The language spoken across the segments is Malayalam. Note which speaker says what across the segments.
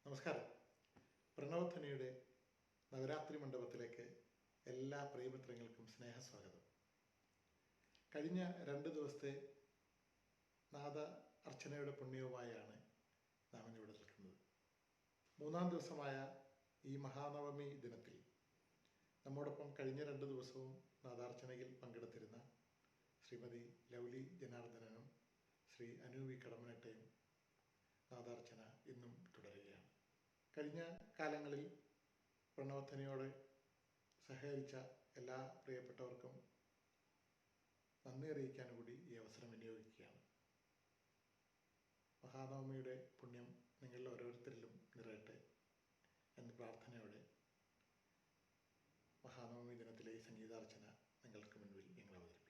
Speaker 1: നമസ്കാരം. പ്രണവധ്വനിയുടെ നവരാത്രി മണ്ഡപത്തിലേക്ക് എല്ലാ പ്രിയമിത്രങ്ങൾക്കും സ്നേഹസ്വാഗതം. കഴിഞ്ഞ 2 ദിവസത്തെ നാദ അർച്ചനയുടെ പുണ്യവുമായാണ് നാം ഇന്നിവിടെ നിൽക്കുന്നത്. 3-ാം ദിവസമായ ഈ മഹാനവമി ദിനത്തിൽ നമ്മോടൊപ്പം കഴിഞ്ഞ 2 ദിവസവും നാദാർച്ചനയിൽ പങ്കെടുത്തിരുന്ന ശ്രീമതി ലൗലി ജനാർദ്ദനനും ശ്രീ അനു വി കടമനട്ടയും നാദാർച്ചന ഇന്നും തുടരുകയാണ്. കഴിഞ്ഞ കാലങ്ങളിൽ പ്രണവധ്വനിയോട് സഹകരിച്ച എല്ലാ പ്രിയപ്പെട്ടവർക്കും നന്ദി അറിയിക്കാൻ കൂടി ഈ അവസരം വിനിയോഗിക്കുകയാണ്. മഹാനവമിയുടെ പുണ്യം നിങ്ങളിൽ ഓരോരുത്തരിലും നിറയട്ടെ എന്ന പ്രാർത്ഥനയോടെ മഹാനവമി ദിനത്തിലെ ഈ സംഗീതാർച്ചന നിങ്ങൾക്ക് മുൻപിൽ ഞങ്ങൾ അവതരിപ്പിക്കുന്നു.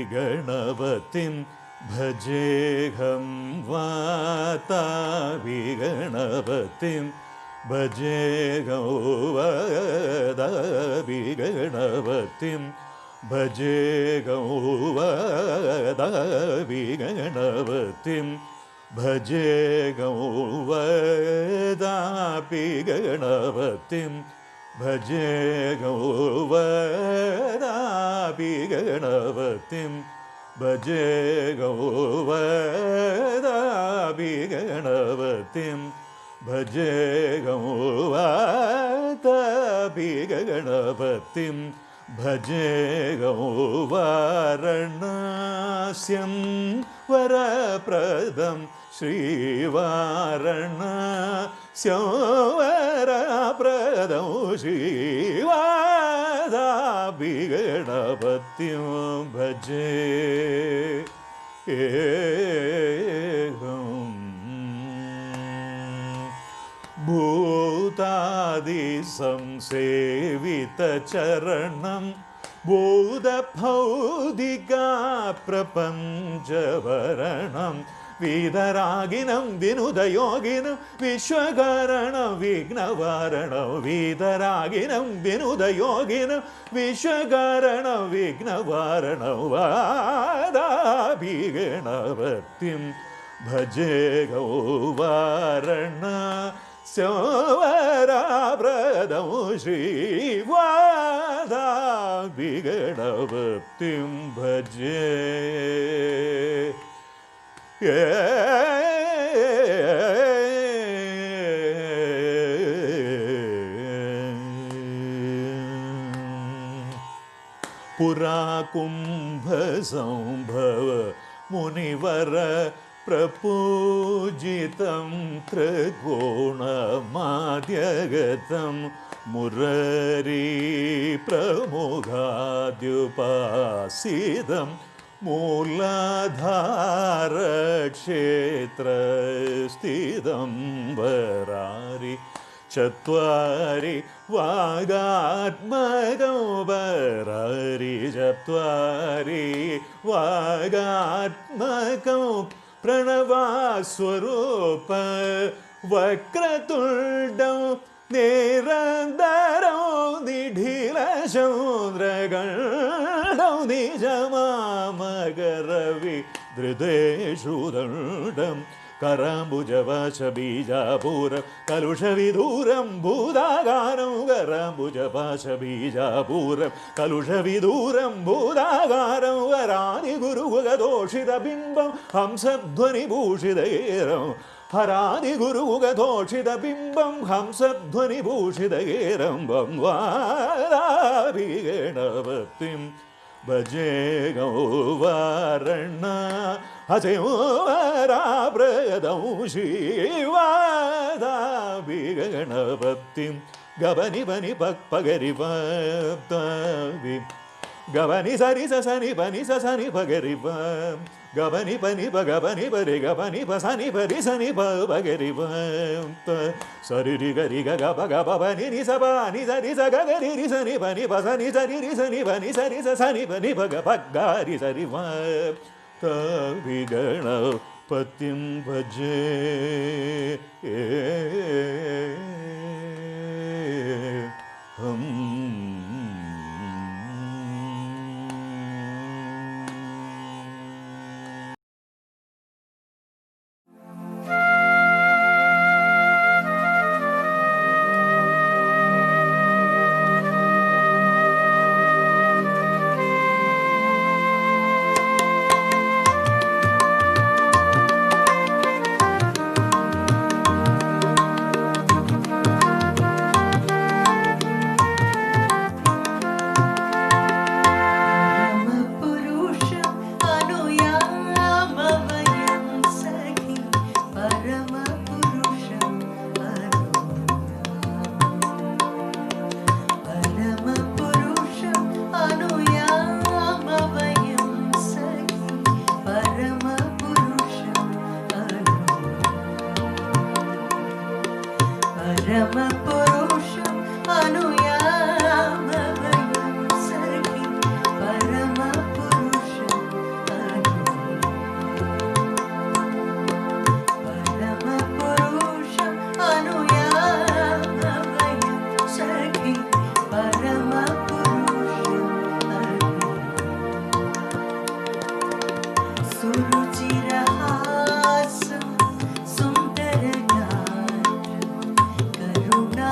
Speaker 2: വാതാഭിഗണപതിം ഭജേഹം വാതാഭിഗണപതിം ഭജേഹം വാതാഭിഗണപതിം ഭജേഹം വാതാഭിഗണപതിം ഭജേഹം വാതാഭിഗണപതിം ഭജേഹം വാതാഭിഗണപതിം ഭജേഹം വാതാഭിഗണപതിം ഭജേഹം വാതാഭിഗണപതിം ഭജേഹം വാരണാസ്യം വരപ്രദം ശ്രീവാരണാസ്യം വരപ്രദം ശ്രീവാതാഭിഗണപതിം ഭജേഹം. ഭൂതാദിസംസേവിതചരണം ഭൂതഭൗതികാ പ്രപഞ്ചവരണം വീതരാഗിനം വിനുദയോഗിനം വിശ്വകാരണം വിഘ്നവാരണം വീതരാഗിനം വിനുദയോഗിനം വിശ്വകാരണം വിഘ്നവാരണം വാതാഭിഗണപതിം ഭജേഹം വാരണാസ്യം വരപ്രദം ശ്രീവാതാഭിഗണപതിം ഭജേ. പുരാ കുംഭസംഭവ മുനിവര പ്രപൂജിതം ത്രികോണമാദ്യഗതം മുരരീ പ്രമുഖാദ്യുപാസിതം മൂലാധാരക്ഷേത്രസ്ഥിതം വരാരി ചത്വാരി വാഗാത്മകം വരാരി ചത്വാരി വാഗാത്മകം പ്രണവാസ്വരൂപ വക്രതുണ്ഡം നിരന്തരം നിഖിലചന്ദ്രഗണ്ഡം നിജമാമകരവി ധൃതേഷുദണ്ഡം കരാംബുജപാശബീജാപൂരം കലുഷവിദൂരം ഭൂതാകാരം കരാംബുജപാശബീജാപൂരം കലുഷവിദൂരം ഭൂതാകാരം വരാനി ഗുരുഗദോഷിതബിംബം ഹംസധ്വനിഭൂഷിതേരം ഹരാനി ഗുരുഗദോഷിതബിംബം ഹംസധ്വനിഭൂഷിതേരം വം വാതാഭിഗണപതിം ഭജേഹം വാരണാസ്യം വരപ്രദം ശ്രീവാതാഭിഗണപതിം ഗബനി ബനി പഗരി గబని సరి సని పని సని పగరి గబని పని గబని పరి గబని సని పరి సని పగరి సరి రి గరి గబ గబ పని ని స పని సరి స గరి రి సని పని సని సరి రి సని పని సరి స సని పని గరి సరి విగణపతిం భజే
Speaker 3: సురుచిరహాసం సుందరగాత్రం కరుణ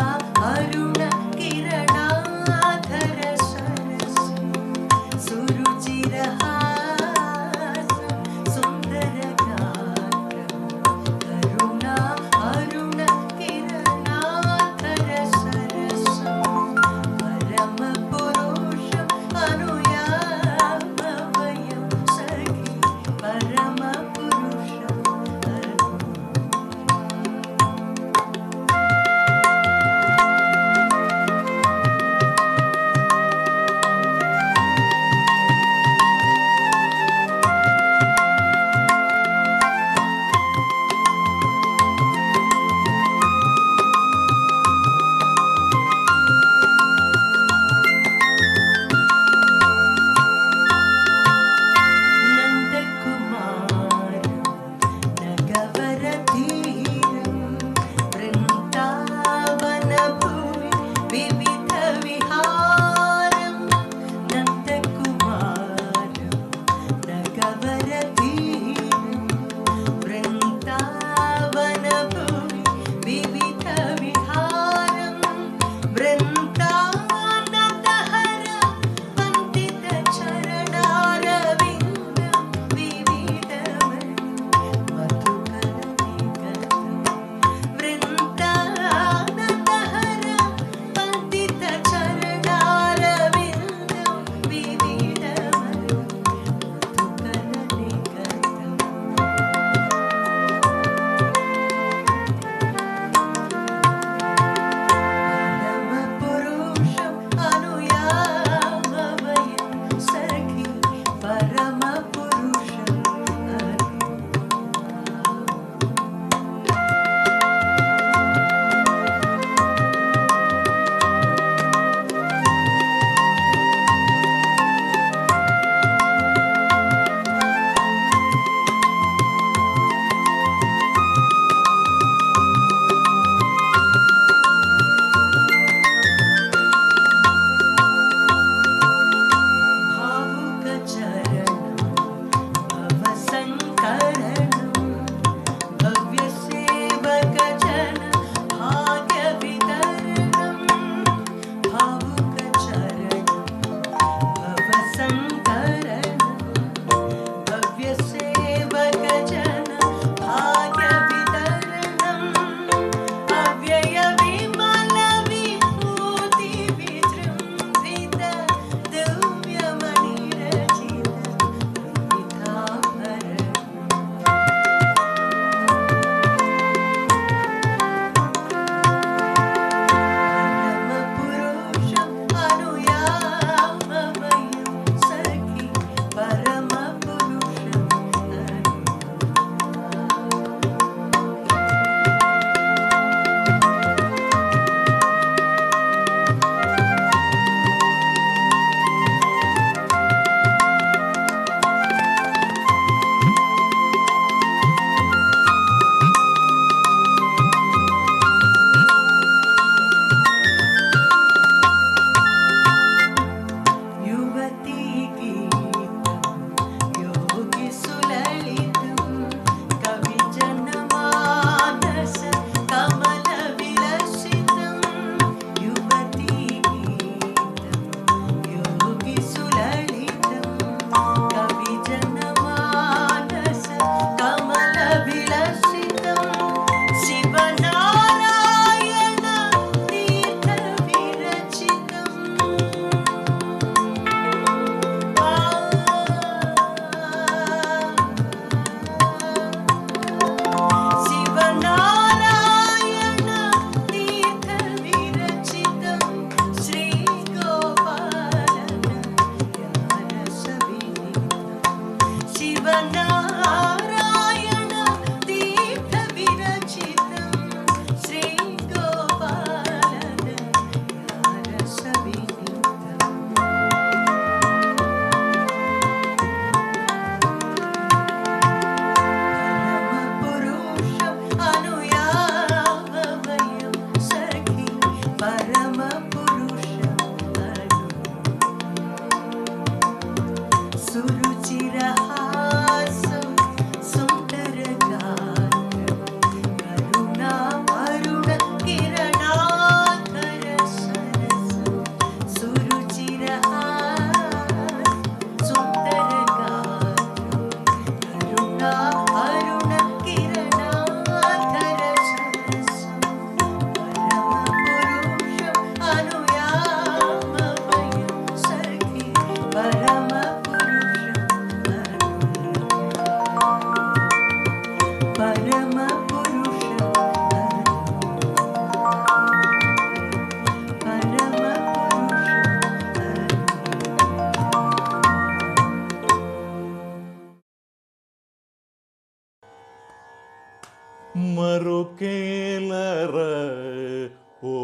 Speaker 2: ಓ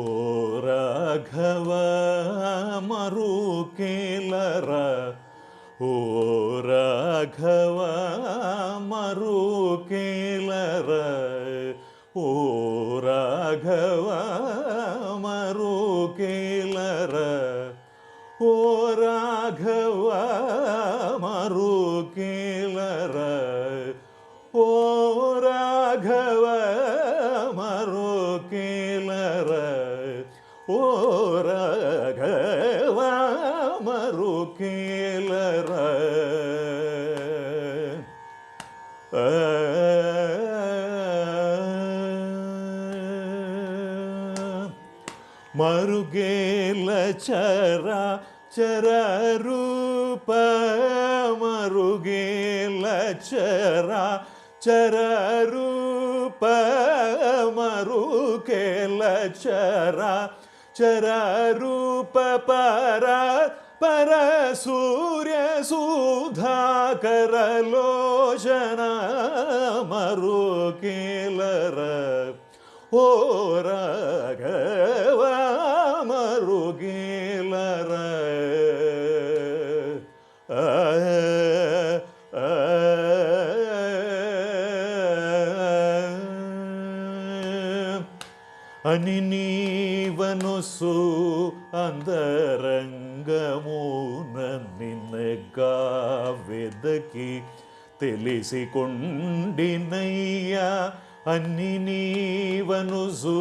Speaker 2: ರಾಘವ ಮರುಕೇಲರ ಓ ರಾಘವ ಮರುಕೇಲರ ಓ ರಾಘವ ಮರುಕೇಲರ ಓ ರಾಘವ ಮರುಕೇಲರ ಓ ರಾಘವ ಮರುಕೇಲರ ಓ ರಾಘವ ಮರುಕೇಲರ ಮರುಗೇಲ ಚರ ಚರ ರೂಪ ಮರುಗೇಲ ಚರ ಚರ ರೂಪ ಮರುಗೇಲ ಚರ ಚರ ರೂಪ ಪರ ಪರ ಸೂರ್ಯ ಸುಧಾಕರ ಲೋಚನ ಮರುಕೇಲರ ಓ ರಾಘವ ಮರುಗೇಲರ ಅನಿನೀವನೊಸು ಅಂತರಂಗಮೂನ ನಿನ್ನಗಾವೆದಕಿ తెలిసికొండినయ్య అన్నినీవనుసు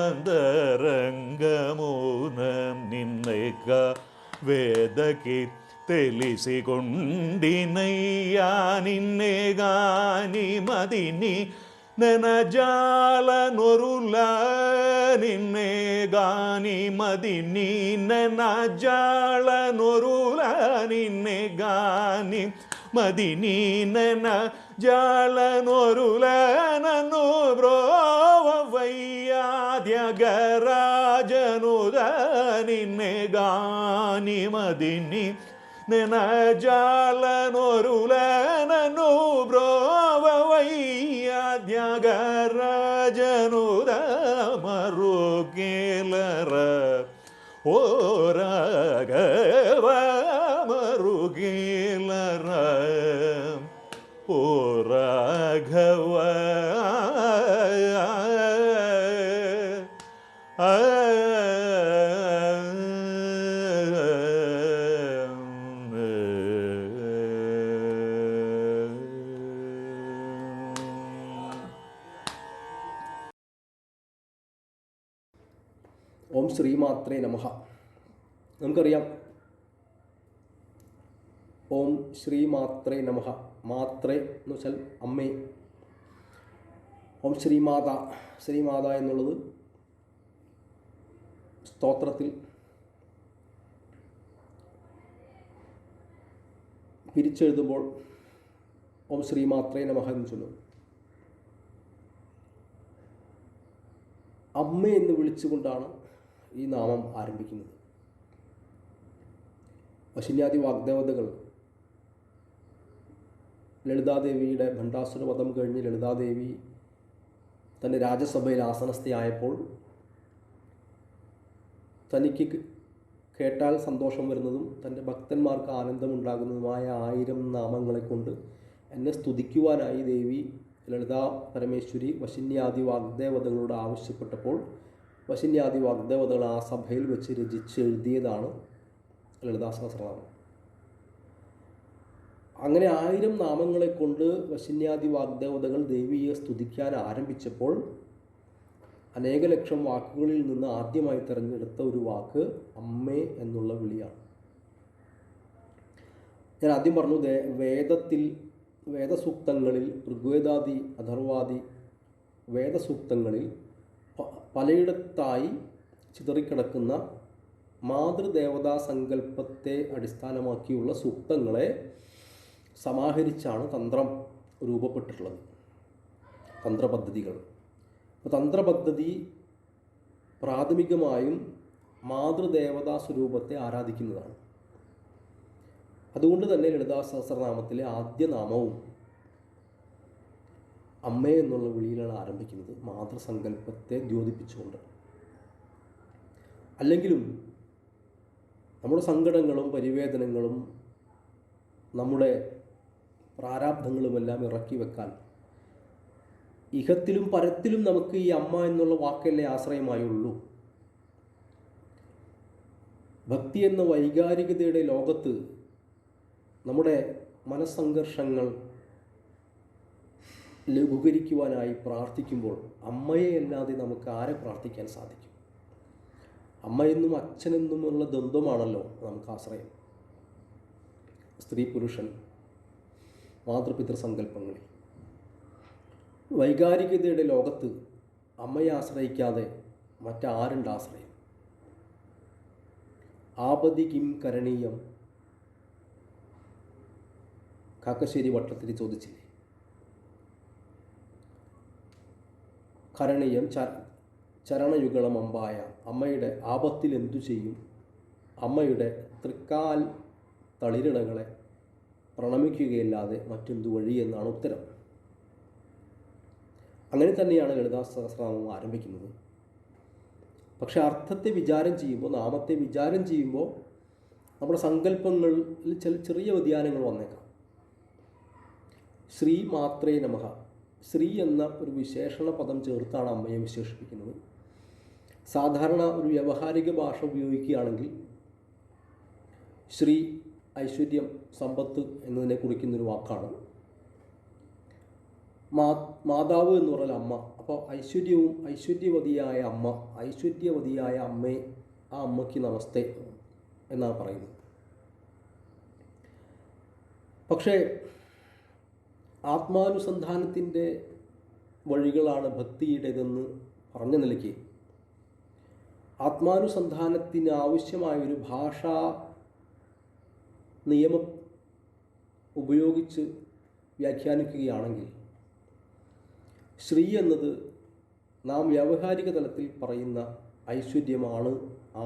Speaker 2: అంతరంగమూన నిన్నగా వేదకి తెలిసికొండినయ్యా నిన్నే గాని మదిని నెనజాల నొరుల నిన్నే గాని మదిని నెనజాల నొరుల నిన్నే గాని మదిని నెనజాల నొరుల నన్ను బ్రోవయ్యాద్యగరాజనుద నిన్నే గాని మదిని నెనజాల నొరుల నన్ను బ్రోవయ్యాద్యగరాజనుద మరుగేలర ఓ రాఘవ మరుగేలర ఓ రాఘవ
Speaker 3: ഓം ശ്രീമാത്രേ നമഃ. നമുക്കറിയാം ഓം ശ്രീമാത്രേ നമഃ. മാത്രേ എന്ന് വെച്ചാൽ അമ്മേ. ഓം ശ്രീമാത, ശ്രീമാത എന്നുള്ളത് സ്തോത്രത്തിൽ പിരിച്ചെഴുതുമ്പോൾ ഓം ശ്രീമാത്രേ നമഃ എന്ന് ചൊല്ലും. അമ്മ എന്ന് വിളിച്ചുകൊണ്ടാണ് ഈ നാമം ആരംഭിക്കുന്നത്. വശിന്യാദി വാഗ്ദേവതകൾ ലളിതാദേവിയുടെ ഭണ്ഡാസുരവധം കഴിഞ്ഞ് ലളിതാദേവി തൻ്റെ രാജസഭയിൽ ആസനസ്ഥയായപ്പോൾ തനിക്ക് കേട്ടാൽ സന്തോഷം വരുന്നതും തൻ്റെ ഭക്തന്മാർക്ക് ആനന്ദമുണ്ടാകുന്നതുമായ 1000 നാമങ്ങളെ കൊണ്ട് എന്നെ സ്തുതിക്കുവാനായി ദേവി ലളിതാ പരമേശ്വരി വശിന്യാദി വാഗ്ദേവതകളോട് ആവശ്യപ്പെട്ടപ്പോൾ വശിന്യാദി വാഗ്ദേവതകൾ ആ സഭയിൽ വെച്ച് രചിച്ചെഴുതിയതാണ് ലളിതാ സഹസ്രനാമം. അങ്ങനെ 1000 നാമങ്ങളെ കൊണ്ട് വശിന്യാദി വാഗ്ദേവതകൾ ദേവിയെ സ്തുതിക്കാൻ ആരംഭിച്ചപ്പോൾ അനേക ലക്ഷം വാക്കുകളിൽ നിന്ന് ആദ്യമായി തിരഞ്ഞെടുത്ത ഒരു വാക്ക് അമ്മേ എന്നുള്ള വിളിയാണ്. ഞാൻ ആദ്യം പറഞ്ഞു, വേദസൂക്തങ്ങളിൽ ഋഗ്വേദാദി അഥർവാദി വേദസൂക്തങ്ങളിൽ പലയിടത്തായി ചിതറിക്കിടക്കുന്ന മാതൃദേവതാ സങ്കല്പത്തെ അടിസ്ഥാനമാക്കിയുള്ള സൂക്തങ്ങളെ സമാഹരിച്ചാണ് തന്ത്രം രൂപപ്പെട്ടിട്ടുള്ളത്, തന്ത്രപദ്ധതികൾ. തന്ത്രപദ്ധതി പ്രാഥമികമായും മാതൃദേവതാ സ്വരൂപത്തെ ആരാധിക്കുന്നതാണ്. അതുകൊണ്ട് തന്നെ ലളിതാ സഹസ്രനാമത്തിലെ ആദ്യ നാമവും അമ്മേ എന്നുള്ള വിളിയിലാണ് ആരംഭിക്കുന്നത്, മാതൃസങ്കല്പത്തെ ദ്യോതിപ്പിച്ചുകൊണ്ട്. അല്ലെങ്കിലും നമ്മുടെ സങ്കടങ്ങളും പരിവേദനങ്ങളും നമ്മുടെ പ്രാരാബ്ധങ്ങളുമെല്ലാം ഇറക്കി വെക്കാൻ ഇഹത്തിലും പരത്തിലും നമുക്ക് ഈ അമ്മ എന്നുള്ള വാക്കല്ലേ ആശ്രയമായുള്ളൂ. ഭക്തി എന്ന വൈകാരികതയുടെ ലോകത്ത് നമ്മുടെ മനസ്സംഘർഷങ്ങൾ ലഘൂകരിക്കുവാനായി പ്രാർത്ഥിക്കുമ്പോൾ അമ്മയെ അല്ലാതെ നമുക്ക് ആരെ പ്രാർത്ഥിക്കാൻ സാധിക്കും? അമ്മയെന്നും അച്ഛനെന്നുമുള്ള ദ്വന്ദ്വമാണല്ലോ നമുക്ക് ആശ്രയം. സ്ത്രീ പുരുഷൻ മാതൃപിതൃ സങ്കല്പങ്ങളിൽ വൈകാരികതയുടെ ലോകത്ത് അമ്മയെ ആശ്രയിക്കാതെ മറ്റാരുണ്ട് ആശ്രയം? ആപതി കിം കരണീയം കാക്കശ്ശേരി വട്ടത്തിൽ ചോദിച്ചില്ലേ? കരണീയം ചരണയുഗളം അമ്പായ, അമ്മയുടെ ആപത്തിൽ എന്തു ചെയ്യും? അമ്മയുടെ തൃക്കാൽ തളിരിണകളെ പ്രണമിക്കുകയല്ലാതെ മറ്റെന്തു വഴി എന്നാണ് ഉത്തരം. അങ്ങനെ തന്നെയാണ് ലളിതാ സഹസ്രനാമം ആരംഭിക്കുന്നത്. പക്ഷെ അർത്ഥത്തെ വിചാരം ചെയ്യുമ്പോൾ, നാമത്തെ വിചാരം ചെയ്യുമ്പോൾ നമ്മുടെ സങ്കല്പങ്ങളിൽ ചെറിയ വ്യതിയാനങ്ങൾ വന്നേക്കാം. ശ്രീ മാത്രേ നമഃ, ശ്രീ എന്ന ഒരു വിശേഷണ പദം ചേർത്താണ് അമ്മയെ വിശേഷിപ്പിക്കുന്നത്. സാധാരണ ഒരു വ്യാവഹാരിക ഭാഷ ഉപയോഗിക്കുകയാണെങ്കിൽ ശ്രീ ഐശ്വര്യം, സമ്പത്ത് എന്നതിനെ കുറിക്കുന്നൊരു വാക്കാണ്. മാതാവ് എന്ന് പറഞ്ഞാൽ അമ്മ. അപ്പോൾ ഐശ്വര്യവും ഐശ്വര്യവതിയായ അമ്മ, ഐശ്വര്യവതിയായ അമ്മേ, ആ അമ്മയ്ക്ക് നമസ്തേ എന്നാണ് പറയുന്നത്. പക്ഷേ ആത്മാനുസന്ധാനത്തിൻ്റെ വഴികളാണ് ഭക്തിയുടേതെന്ന് പറഞ്ഞ നിലയ്ക്ക് ആത്മാനുസന്ധാനത്തിന് ആവശ്യമായൊരു ഭാഷാ നിയമം ഉപയോഗിച്ച് വ്യാഖ്യാനിക്കുകയാണെങ്കിൽ ശ്രീ എന്നത് നാം വ്യാവഹാരിക തലത്തിൽ പറയുന്ന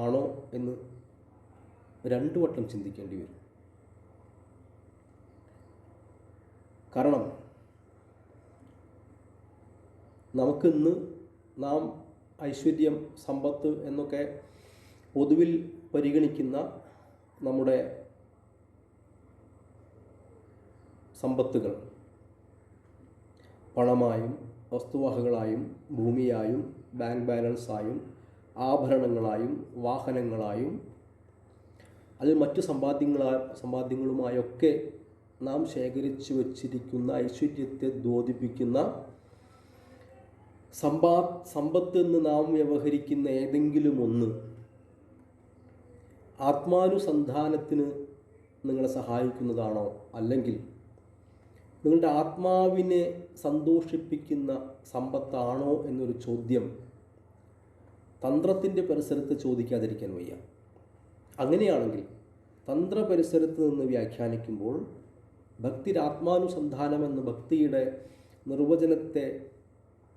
Speaker 3: ആണോ എന്ന് രണ്ടു വട്ടം ചിന്തിക്കേണ്ടി വരും. കാരണം നമുക്കിന്ന് നാം ഐശ്വര്യം, സമ്പത്ത് എന്നൊക്കെ പൊതുവിൽ പരിഗണിക്കുന്ന നമ്മുടെ സമ്പത്തുകൾ പണമായും വസ്തുവകകളായും ഭൂമിയായും ബാങ്ക് ബാലൻസായും ആഭരണങ്ങളായും വാഹനങ്ങളായും അതിൽ മറ്റു സമ്പാദ്യങ്ങളുമായൊക്കെ നാം ശേഖരിച്ചു വച്ചിരിക്കുന്ന ഐശ്വര്യത്തെ ദ്യോതിപ്പിക്കുന്ന സമ്പത്ത് എന്ന് നാം വ്യവഹരിക്കുന്ന ഏതെങ്കിലും ഒന്ന് ആത്മാനുസന്ധാനത്തിന് നിങ്ങളെ സഹായിക്കുന്നതാണോ, അല്ലെങ്കിൽ നിങ്ങളുടെ ആത്മാവിനെ സന്തോഷിപ്പിക്കുന്ന സമ്പത്താണോ എന്നൊരു ചോദ്യം തന്ത്രത്തിൻ്റെ പരിസരത്ത് ചോദിക്കാതിരിക്കാൻ വയ്യ. അങ്ങനെയാണെങ്കിൽ തന്ത്ര പരിസരത്ത് നിന്ന് വ്യാഖ്യാനിക്കുമ്പോൾ ഭക്തിരാത്മാനുസന്ധാനം എന്ന ഭക്തിയുടെ നിർവചനത്തെ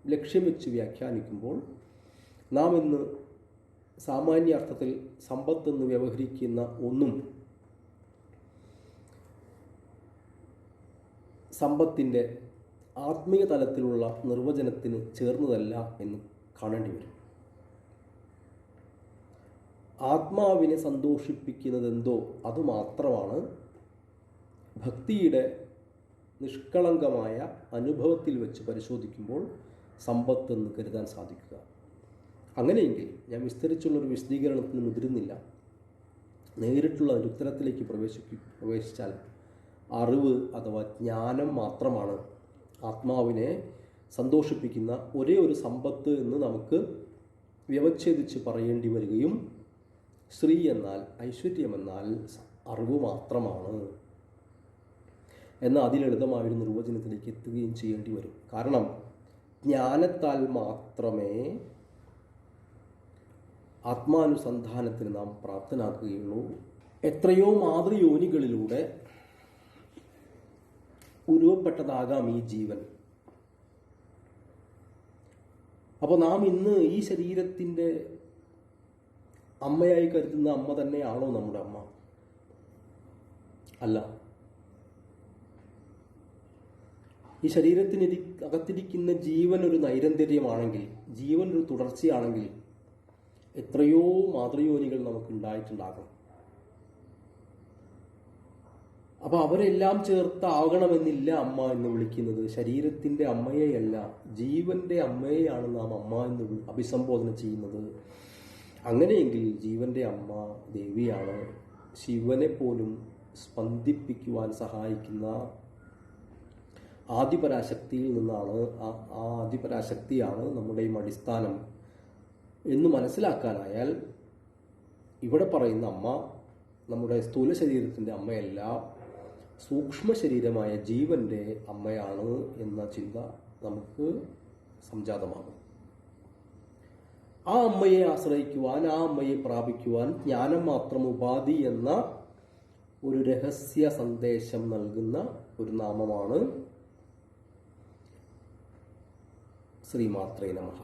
Speaker 3: ലക്ഷ്യം വെച്ച് വ്യാഖ്യാനിക്കുമ്പോൾ നാം ഇന്ന് സാമാന്യ അർത്ഥത്തിൽ സമ്പത്തെന്ന് വ്യവഹരിക്കുന്ന ഒന്നും സമ്പത്തിൻ്റെ ആത്മീയ തലത്തിലുള്ള നിർവചനത്തിന് ചേർന്നതല്ല എന്ന് കാണേണ്ടി വരും. ആത്മാവിനെ സന്തോഷിപ്പിക്കുന്നതെന്തോ അതുമാത്രമാണ് ഭക്തിയുടെ നിഷ്കളങ്കമായ അനുഭവത്തിൽ വെച്ച് പരിശോധിക്കുമ്പോൾ സമ്പത്തെന്ന് കരുതാൻ സാധിക്കുക. അങ്ങനെയെങ്കിൽ ഞാൻ വിസ്തരിച്ചുള്ളൊരു വിശദീകരണത്തിന് മുതിരുന്നില്ല. നേരിട്ടുള്ള ഒരു ഉത്തരത്തിലേക്ക് പ്രവേശിച്ചാൽ അറിവ് അഥവാ ജ്ഞാനം മാത്രമാണ് ആത്മാവിനെ സന്തോഷിപ്പിക്കുന്ന ഒരേ ഒരു സമ്പത്ത് എന്ന് നമുക്ക് വ്യവച്ഛേദിച്ച് പറയേണ്ടി വരികയും ശ്രീ എന്നാൽ ഐശ്വര്യമെന്നാൽ അറിവ് മാത്രമാണ് എന്ന അതിലളിതമായൊരു നിർവചനത്തിലേക്ക് എത്തുകയും ചെയ്യേണ്ടി വരും. കാരണം ജ്ഞാനത്താൽ മാത്രമേ ആത്മാനുസന്ധാനത്തിന് നാം പ്രാപ്തനാക്കുകയുള്ളൂ. എത്രയോ മാതൃയോനികളിലൂടെ ഉരുവപ്പെട്ടതാകാം ഈ ജീവൻ. അപ്പോൾ നാം ഇന്ന് ഈ ശരീരത്തിൻ്റെ അമ്മയായി കരുതുന്ന അമ്മ തന്നെയാണോ നമ്മുടെ അമ്മ? അല്ല. ഈ ശരീരത്തിന് അകത്തിരിക്കുന്ന ജീവൻ ഒരു നൈരന്തര്യമാണെങ്കിൽ, ജീവൻ ഒരു തുടർച്ചയാണെങ്കിൽ എത്രയോ മാതൃയോനികൾ നമുക്ക് ഉണ്ടായിട്ടുണ്ടാകും. അപ്പോൾ അവരെല്ലാം ചേർത്താകണമെന്നില്ല അമ്മ എന്ന് വിളിക്കുന്നത്. ശരീരത്തിൻ്റെ അമ്മയെയല്ല, ജീവന്റെ അമ്മയെയാണ് നാം അമ്മ എന്ന് അഭിസംബോധന ചെയ്യുന്നത്. അങ്ങനെയെങ്കിൽ ജീവന്റെ അമ്മ ദേവിയാണ്. ശിവനെ പോലും സ്പന്ദിപ്പിക്കുവാൻ സഹായിക്കുന്ന ആദിപരാശക്തിയിൽ നിന്നാണ്, ആ ആദിപരാശക്തിയാണ് നമ്മുടെയും അടിസ്ഥാനം എന്ന് മനസ്സിലാക്കാനായാൽ ഇവിടെ പറയുന്ന അമ്മ നമ്മുടെ സ്ഥൂല ശരീരത്തിൻ്റെ അമ്മയല്ല, സൂക്ഷ്മ ശരീരമായ ജീവന്റെ അമ്മയാണ് എന്ന ചിന്ത നമുക്ക് സംജാതമാകും. ആ അമ്മയെ ആശ്രയിക്കുവാൻ, ആ അമ്മയെ പ്രാപിക്കുവാൻ ജ്ഞാനം മാത്രം ഉപാധി എന്ന ഒരു രഹസ്യ സന്ദേശം നൽകുന്ന ഒരു നാമമാണ് ശ്രീമാത്രേ നമഃ.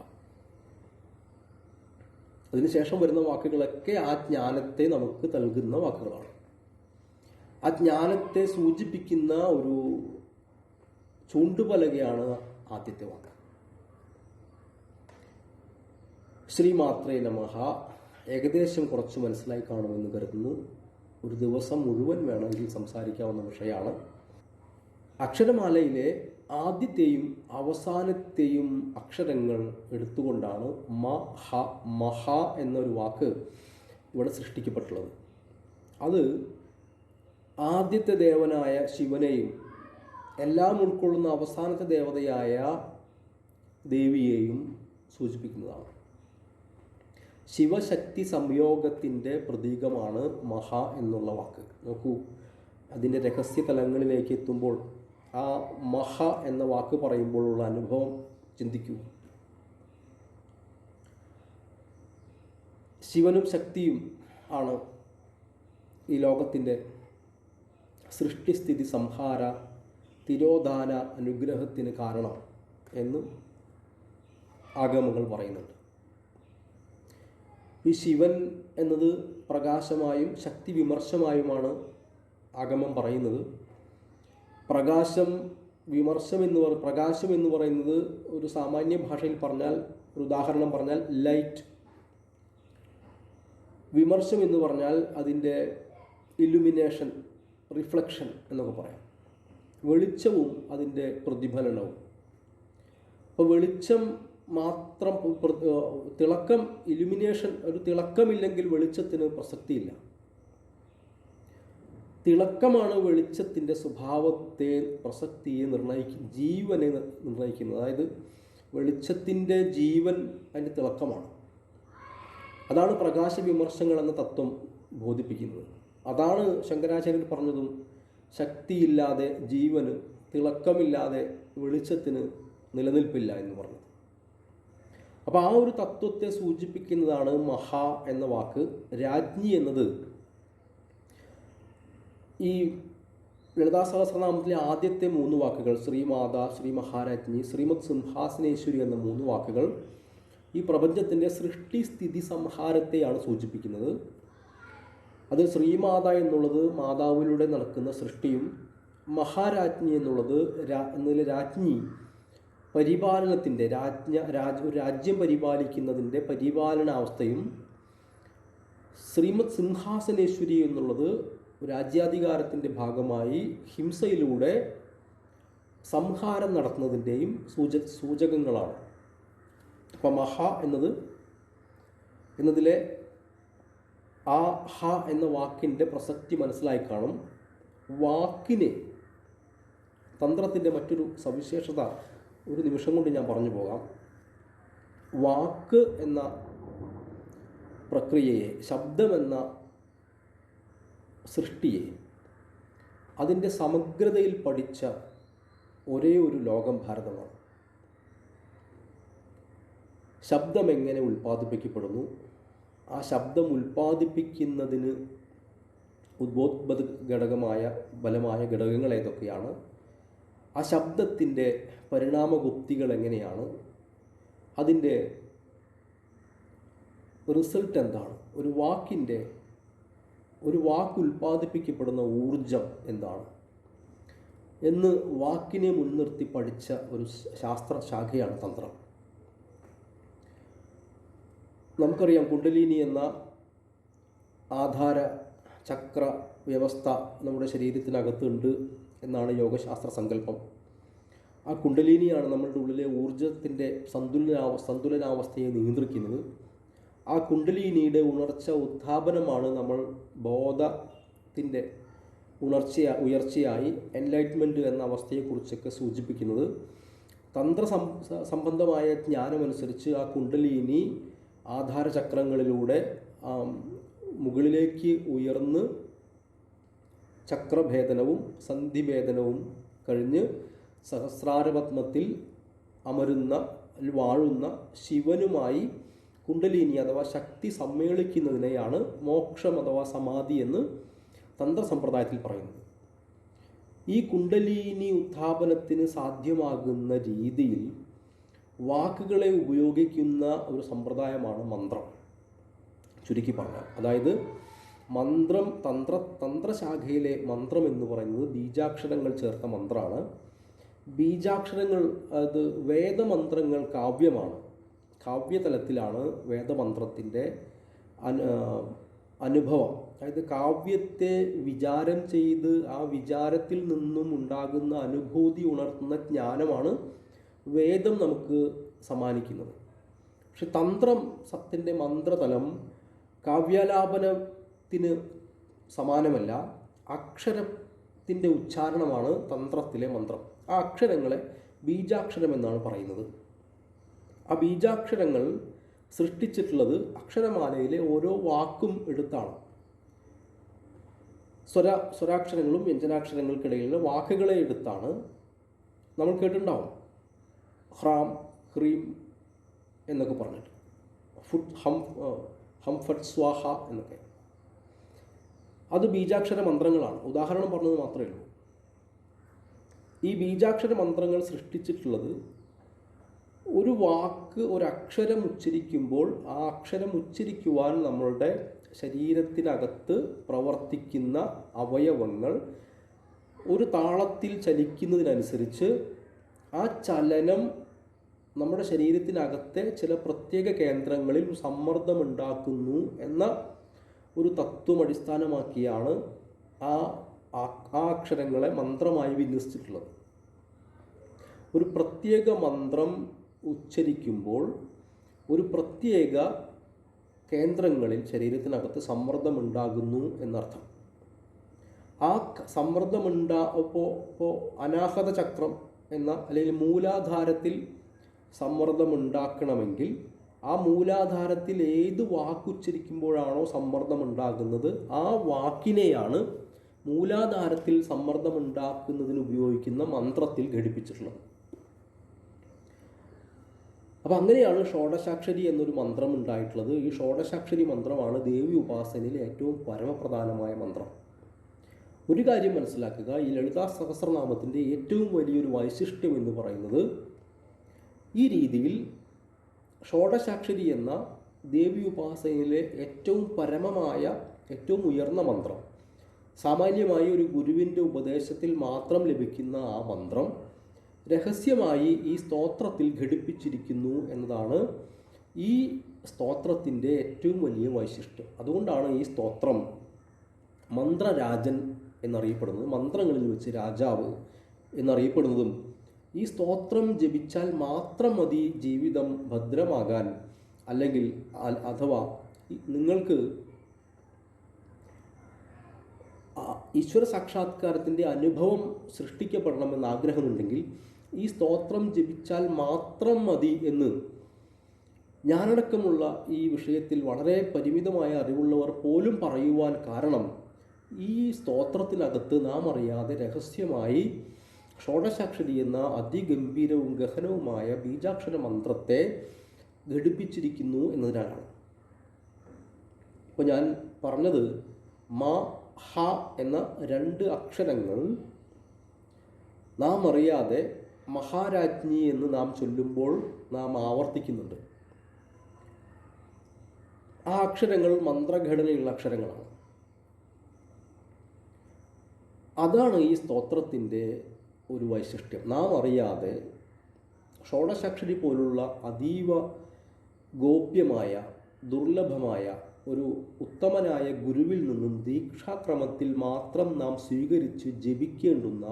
Speaker 3: അതിനുശേഷം വരുന്ന വാക്കുകളൊക്കെ ആ ജ്ഞാനത്തെ നമുക്ക് നൽകുന്ന വാക്കുകളാണ്. ആ ജ്ഞാനത്തെ സൂചിപ്പിക്കുന്ന ഒരു ചൂണ്ടുപലകയാണ് ആദ്യത്തെ വാക്ക്. ശ്രീമാത്രേ നമഃ ഏകദേശം കുറച്ച് മനസ്സിലായി കാണുമെന്ന് കരുതുന്നു. ഒരു ദിവസം മുഴുവൻ വേണമെങ്കിൽ സംസാരിക്കാവുന്ന വിഷയമാണ്. അക്ഷരമാലയിലെ ആദ്യത്തെയും അവസാനത്തെയും അക്ഷരങ്ങൾ എടുത്തുകൊണ്ടാണ് മഹ എന്നൊരു വാക്ക് ഇവിടെ സൃഷ്ടിക്കപ്പെട്ടുള്ളത്. അത് ആദ്യത്തെ ദേവനായ ശിവനെയും എല്ലാം ഉൾക്കൊള്ളുന്ന അവസാനത്തെ ദേവതയായ ദേവിയെയും സൂചിപ്പിക്കുന്നതാണ്. ശിവശക്തി സംയോഗത്തിൻ്റെ പ്രതീകമാണ് മഹ എന്നുള്ള വാക്ക്. നോക്കൂ, അതിൻ്റെ രഹസ്യ തലങ്ങളിലേക്ക് എത്തുമ്പോൾ ആ മഹ എന്ന വാക്ക് പറയുമ്പോഴുള്ള അനുഭവം ചിന്തിക്കൂ. ശിവനും ശക്തിയും ആണ് ഈ ലോകത്തിൻ്റെ സൃഷ്ടിസ്ഥിതി സംഹാര തിരോധാന അനുഗ്രഹത്തിന് കാരണം എന്ന് ആഗമങ്ങൾ പറയുന്നുണ്ട്. ഈ ശിവൻ എന്നത് പ്രകാശമായും ശക്തി വിമർശമായുമാണ് ആഗമം പറയുന്നത്. പ്രകാശം എന്ന് പറയുന്നത് ഒരു സാമാന്യ ഭാഷയിൽ പറഞ്ഞാൽ, ഒരു ഉദാഹരണം പറഞ്ഞാൽ ലൈറ്റ്. വിമർശം എന്ന് പറഞ്ഞാൽ അതിൻ്റെ ഇല്ലുമിനേഷൻ, റിഫ്ലക്ഷൻ എന്നൊക്കെ പറയാം. വെളിച്ചവും അതിൻ്റെ പ്രതിഫലനവും. അപ്പോൾ വെളിച്ചം മാത്രം തിളക്കം, ഇലുമിനേഷൻ, ഒരു തിളക്കമില്ലെങ്കിൽ വെളിച്ചത്തിന് പ്രസക്തിയില്ല. തിളക്കമാണ് വെളിച്ചത്തിൻ്റെ സ്വഭാവത്തെ, പ്രസക്തിയെ ജീവനെ നിർണ്ണയിക്കുന്നത്. അതായത് വെളിച്ചത്തിൻ്റെ ജീവൻ അതിൻ്റെ തിളക്കമാണ്. അതാണ് പ്രകാശ വിമർശങ്ങൾ എന്ന തത്വം ബോധിപ്പിക്കുന്നത്. അതാണ് ശങ്കരാചാര്യർ പറഞ്ഞതും ശക്തിയില്ലാതെ ജീവന്, തിളക്കമില്ലാതെ വെളിച്ചത്തിന് നിലനിൽപ്പില്ല എന്ന് പറഞ്ഞത്. അപ്പോൾ ആ ഒരു തത്വത്തെ സൂചിപ്പിക്കുന്നതാണ് മഹ എന്ന വാക്ക്. രാജ്ഞി എന്നത് ഈ ലളിതാ സഹസ്രനാമത്തിലെ ആദ്യത്തെ 3 വാക്കുകൾ, ശ്രീമാത, ശ്രീ മഹാരാജ്ഞി, ശ്രീമത് സിംഹാസനേശ്വരി എന്ന 3 വാക്കുകൾ ഈ പ്രപഞ്ചത്തിൻ്റെ സൃഷ്ടി സ്ഥിതി സംഹാരത്തെയാണ് സൂചിപ്പിക്കുന്നത്. അത് ശ്രീമാത എന്നുള്ളത് മാതാവിലൂടെ നടക്കുന്ന സൃഷ്ടിയും, മഹാരാജ്ഞി എന്നുള്ളത് എന്നതിലെ രാജ്ഞി പരിപാലനത്തിൻ്റെ, രാജ്യം പരിപാലിക്കുന്നതിൻ്റെ പരിപാലനാവസ്ഥയും, ശ്രീമത് സിംഹാസനേശ്വരി എന്നുള്ളത് രാജ്യാധികാരത്തിൻ്റെ ഭാഗമായി ഹിംസയിലൂടെ സംഹാരം നടത്തുന്നതിൻ്റെയും സൂചകങ്ങളാണ്. അപ്പം മഹ എന്നതിലെ ആ ഹ എന്ന വാക്കിൻ്റെ പ്രസക്തി മനസ്സിലായി കാണും. വാക്കിനെ, തന്ത്രത്തിൻ്റെ മറ്റൊരു സവിശേഷത ഒരു നിമിഷം കൊണ്ട് ഞാൻ പറഞ്ഞു പോകാം. വാക്ക് എന്ന പ്രക്രിയയെ, ശബ്ദമെന്ന സൃഷ്ടിയെ അതിൻ്റെ സമഗ്രതയിൽ പഠിച്ച ഒരേ ഒരു ലോകം ഭാരതമാണ്. ശബ്ദം എങ്ങനെ ഉൽപ്പാദിപ്പിക്കപ്പെടുന്നു, ആ ശബ്ദം ഉൽപ്പാദിപ്പിക്കുന്നതിന് ഉദ്ബോധ ഘടകമായ ബലമായ ഘടകങ്ങൾ ഏതൊക്കെയാണ്, ആ ശബ്ദത്തിൻ്റെ പരിണാമഗുപ്തികൾ എങ്ങനെയാണ്, അതിൻ്റെ റിസൾട്ട് എന്താണ്, ഒരു വാക്ക് ഉൽപ്പാദിപ്പിക്കപ്പെടുന്ന ഊർജം എന്താണ്, എന്ന് വാക്കിനെ മുൻനിർത്തി പഠിച്ച ഒരു ശാസ്ത്രശാഖയാണ് തന്ത്രം. നമുക്കറിയാം കുണ്ടലിനി എന്ന ആധാര ചക്ര വ്യവസ്ഥ നമ്മുടെ ശരീരത്തിനകത്തുണ്ട് എന്നാണ് യോഗശാസ്ത്ര സങ്കല്പം. ആ കുണ്ടലിനിയാണ് നമ്മളുടെ ഉള്ളിലെ ഊർജത്തിൻ്റെ സന്തുലനാവസ്ഥയെ നിയന്ത്രിക്കുന്നത്. ആ കുണ്ടലിനിയുടെ ഉയർച്ചയാണ് നമ്മൾ ബോധത്തിൻ്റെ ഉയർച്ചയായി എൻലൈറ്റ്മെൻറ്റ് എന്ന അവസ്ഥയെക്കുറിച്ചൊക്കെ സൂചിപ്പിക്കുന്നത്. തന്ത്ര സംബന്ധമായ ജ്ഞാനമനുസരിച്ച് ആ കുണ്ടലിനി ആധാരചക്രങ്ങളിലൂടെ മുകളിലേക്ക് ഉയർന്ന് ചക്രഭേദനവും സന്ധിഭേദനവും കഴിഞ്ഞ് സഹസ്രാരപത്മത്തിൽ വാഴുന്ന ശിവനുമായി കുണ്ടലിനി അഥവാ ശക്തി സമ്മേളിക്കുന്നതിനെയാണ് മോക്ഷം അഥവാ സമാധി എന്ന് തന്ത്രസമ്പ്രദായത്തിൽ പറയുന്നത്. ഈ കുണ്ടലിനി ഉത്ഥാപനത്തിന് സാധ്യമാകുന്ന രീതിയിൽ വാക്കുകളെ ഉപയോഗിക്കുന്ന ഒരു സമ്പ്രദായമാണ് മന്ത്രം. ചുരുക്കി പറഞ്ഞാൽ, അതായത് മന്ത്രം തന്ത്രശാഖയിലെ മന്ത്രം എന്ന് പറയുന്നത് ബീജാക്ഷരങ്ങൾ ചേർത്ത മന്ത്രമാണ്. ബീജാക്ഷരങ്ങൾ അത് വേദമന്ത്രങ്ങൾ കാവ്യമാണ്. കാവ്യതലത്തിലാണ് വേദമന്ത്രത്തിൻ്റെ അനുഭവം. അതായത് കാവ്യത്തെ വിചാരം ചെയ്ത് ആ വിചാരത്തിൽ നിന്നും ഉണ്ടാകുന്ന അനുഭൂതി ഉണർത്തുന്ന ജ്ഞാനമാണ് വേദം നമുക്ക് സമ്മാനിക്കുന്നത്. പക്ഷെ തന്ത്രത്തിൻ്റെ മന്ത്രതലം കാവ്യാലാപനത്തിന് സമാനമല്ല. അക്ഷരത്തിൻ്റെ ഉച്ചാരണമാണ് തന്ത്രത്തിലെ മന്ത്രം. ആ അക്ഷരങ്ങളെ ബീജാക്ഷരം എന്നാണ് പറയുന്നത്. ആ ബീജാക്ഷരങ്ങൾ സൃഷ്ടിച്ചിട്ടുള്ളത് അക്ഷരമാലയിലെ ഓരോ വാക്കും എടുത്താണ്. സ്വരാക്ഷരങ്ങളും വ്യഞ്ജനാക്ഷരങ്ങൾക്കിടയിലുള്ള വാക്കുകളെ എടുത്താണ്. നമ്മൾ കേട്ടിട്ടുണ്ടാവും ഹ്രാം ഹ്രീം എന്നൊക്കെ പറഞ്ഞിട്ട്, ഫുഡ് ഹം ഫട്ട് സ്വാഹ എന്നൊക്കെ. അത് ബീജാക്ഷര മന്ത്രങ്ങളാണ്. ഉദാഹരണം പറഞ്ഞത് മാത്രമേ ഉള്ളൂ. ഈ ബീജാക്ഷര മന്ത്രങ്ങൾ സൃഷ്ടിച്ചിട്ടുള്ളത് ഒരു വാക്ക് ഒരക്ഷരം ഉച്ചരിക്കുമ്പോൾ ആ അക്ഷരം ഉച്ചരിക്കുവാൻ നമ്മളുടെ ശരീരത്തിനകത്ത് പ്രവർത്തിക്കുന്ന അവയവങ്ങൾ ഒരു താളത്തിൽ ചലിക്കുന്നതിനനുസരിച്ച് ആ ചലനം നമ്മുടെ ശരീരത്തിനകത്തെ ചില പ്രത്യേക കേന്ദ്രങ്ങളിൽ സമ്മർദ്ദമുണ്ടാക്കുന്നു എന്ന ഒരു തത്വം അടിസ്ഥാനമാക്കിയാണ് ആ അക്ഷരങ്ങളെ മന്ത്രമായി വിന്യസിച്ചിട്ടുള്ളത്. ഒരു പ്രത്യേക മന്ത്രം ഉച്ചരിക്കുമ്പോൾ ഒരു പ്രത്യേക കേന്ദ്രങ്ങളിൽ ശരീരത്തിനകത്ത് സമ്മർദ്ദമുണ്ടാകുന്നു എന്നർത്ഥം. ആ ഇപ്പോൾ അനാഹത ചക്രം എന്ന അല്ലെങ്കിൽ മൂലാധാരത്തിൽ സമ്മർദ്ദമുണ്ടാക്കണമെങ്കിൽ ആ മൂലാധാരത്തിൽ ഏത് വാക്കുച്ചരിക്കുമ്പോഴാണോ സമ്മർദ്ദമുണ്ടാകുന്നത് ആ വാക്കിനെയാണ് മൂലാധാരത്തിൽ സമ്മർദ്ദമുണ്ടാക്കുന്നതിന് ഉപയോഗിക്കുന്ന മന്ത്രത്തിൽ ഘടിപ്പിച്ചിട്ടുള്ളത്. അപ്പം അങ്ങനെയാണ് ഷോഡശാക്ഷരി എന്നൊരു മന്ത്രം ഉണ്ടായിട്ടുള്ളത്. ഈ ഷോഡശാക്ഷരി മന്ത്രമാണ് ദേവി ഉപാസനയിലെ ഏറ്റവും പരമപ്രധാനമായ മന്ത്രം. ഒരു കാര്യം മനസ്സിലാക്കുക, ഈ ലളിതാ സഹസ്രനാമത്തിൻ്റെ ഏറ്റവും വലിയൊരു വൈശിഷ്ട്യം എന്ന് പറയുന്നത് ഈ രീതിയിൽ ഷോഡശാക്ഷരി എന്ന ദേവി ഉപാസനയിലെ ഏറ്റവും പരമമായ ഏറ്റവും ഉയർന്ന മന്ത്രം, സാമാന്യമായി ഒരു ഗുരുവിൻ്റെ ഉപദേശത്തിൽ മാത്രം ലഭിക്കുന്ന ആ മന്ത്രം രഹസ്യമായി ഈ സ്തോത്രത്തിൽ ഘടിപ്പിച്ചിരിക്കുന്നു എന്നതാണ് ഈ സ്തോത്രത്തിൻ്റെ ഏറ്റവും വലിയ വൈശിഷ്ട്യം. അതുകൊണ്ടാണ് ഈ സ്തോത്രം മന്ത്രരാജൻ എന്നറിയപ്പെടുന്നത്, മന്ത്രങ്ങളിൽ വെച്ച് രാജാവ് എന്നറിയപ്പെടുന്നതും. ഈ സ്തോത്രം ജപിച്ചാൽ മാത്രം മതി ജീവിതം ഭദ്രമാകാൻ, അല്ലെങ്കിൽ അഥവാ നിങ്ങൾക്ക് ഈശ്വര സാക്ഷാത്കാരത്തിൻ്റെ അനുഭവം സൃഷ്ടിക്കപ്പെടണമെന്ന് ആഗ്രഹമുണ്ടെങ്കിൽ ഈ സ്തോത്രം ജപിച്ചാൽ മാത്രം മതി എന്ന് ഞാനടക്കമുള്ള ഈ വിഷയത്തിൽ വളരെ പരിമിതമായ അറിവുള്ളവർ പോലും പറയുവാൻ കാരണം ഈ സ്തോത്രത്തിനകത്ത് നാം അറിയാതെ രഹസ്യമായി ഷോഡശാക്ഷരി എന്ന അതിഗംഭീരവും ഗഹനവുമായ ബീജാക്ഷര മന്ത്രത്തെ ഘടിപ്പിച്ചിരിക്കുന്നു എന്നതിനാലാണ്. ഇപ്പോൾ ഞാൻ പറഞ്ഞത് മ ഹ എന്ന രണ്ട് അക്ഷരങ്ങൾ നാം അറിയാതെ മഹാരാജ്ഞി എന്ന് നാം ചൊല്ലുമ്പോൾ നാം ആവർത്തിക്കുന്നുണ്ട്. ആ അക്ഷരങ്ങൾ മന്ത്രഘടനയുള്ള അക്ഷരങ്ങളാണ്. അതാണ് ഈ സ്തോത്രത്തിൻ്റെ ഒരു വൈശിഷ്ട്യം. നാം അറിയാതെ ഷോഡശാക്ഷരി പോലുള്ള അതീവ ഗോപ്യമായ ദുർലഭമായ ഒരു ഉത്തമനായ ഗുരുവിൽ നിന്നും ദീക്ഷാക്രമത്തിൽ മാത്രം നാം സ്വീകരിച്ച് ജപിക്കേണ്ടുന്ന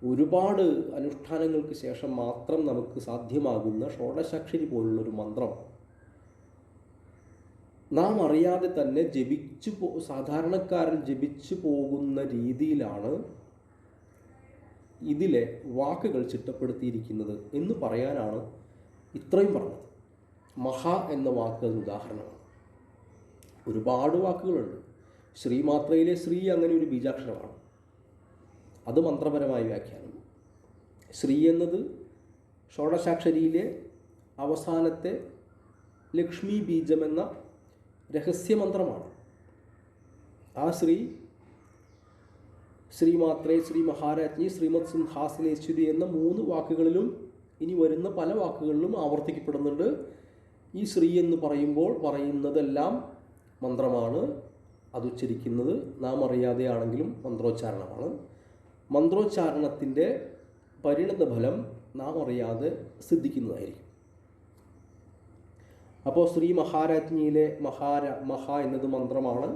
Speaker 3: ഒരുപാട് അനുഷ്ഠാനങ്ങൾക്ക് ശേഷം മാത്രം നമുക്ക് സാധ്യമാകുന്ന ഷോഡശാക്ഷരി പോലുള്ളൊരു മന്ത്രം നാം അറിയാതെ തന്നെ സാധാരണക്കാരൻ ജപിച്ചു പോകുന്ന രീതിയിലാണ് ഇതിലെ വാക്കുകൾ ചിട്ടപ്പെടുത്തിയിരിക്കുന്നത് എന്ന് പറയാനാണ് ഇത്രയും പറഞ്ഞത്. മഹ എന്ന വാക്ക് ഒരു ഉദാഹരണമാണ്. ഒരുപാട് വാക്കുകളുണ്ട്. ശ്രീമാത്രയിലെ ശ്രീ അങ്ങനെ ഒരു ബീജാക്ഷരമാണ്. അത് മന്ത്രപരമായ വ്യാഖ്യാനം. ശ്രീ എന്നത് ഷോഡശാക്ഷരിയിലെ അവസാനത്തെ ലക്ഷ്മി ബീജമെന്ന രഹസ്യമന്ത്രമാണ്. ആ ശ്രീമാത്രേ, ശ്രീ മഹാരാജ്ഞി, ശ്രീമത് സിംഹാസനേശ്വരി എന്ന 3 വാക്കുകളിലും ഇനി വരുന്ന പല വാക്കുകളിലും ആവർത്തിക്കപ്പെടുന്നുണ്ട്. ഈ ശ്രീ എന്ന് പറയുന്നതെല്ലാം മന്ത്രമാണ്. അതുച്ചരിക്കുന്നത് നാം അറിയാതെയാണെങ്കിലും മന്ത്രോച്ചാരണമാണ്. മന്ത്രോച്ചാരണത്തിൻ്റെ പരിണതഫലം നാം അറിയാതെ സിദ്ധിക്കുന്നതായിരിക്കും. അപ്പോൾ ശ്രീ മഹാരാജ്ഞിയിലെ മഹ എന്നത് മന്ത്രമാണ്.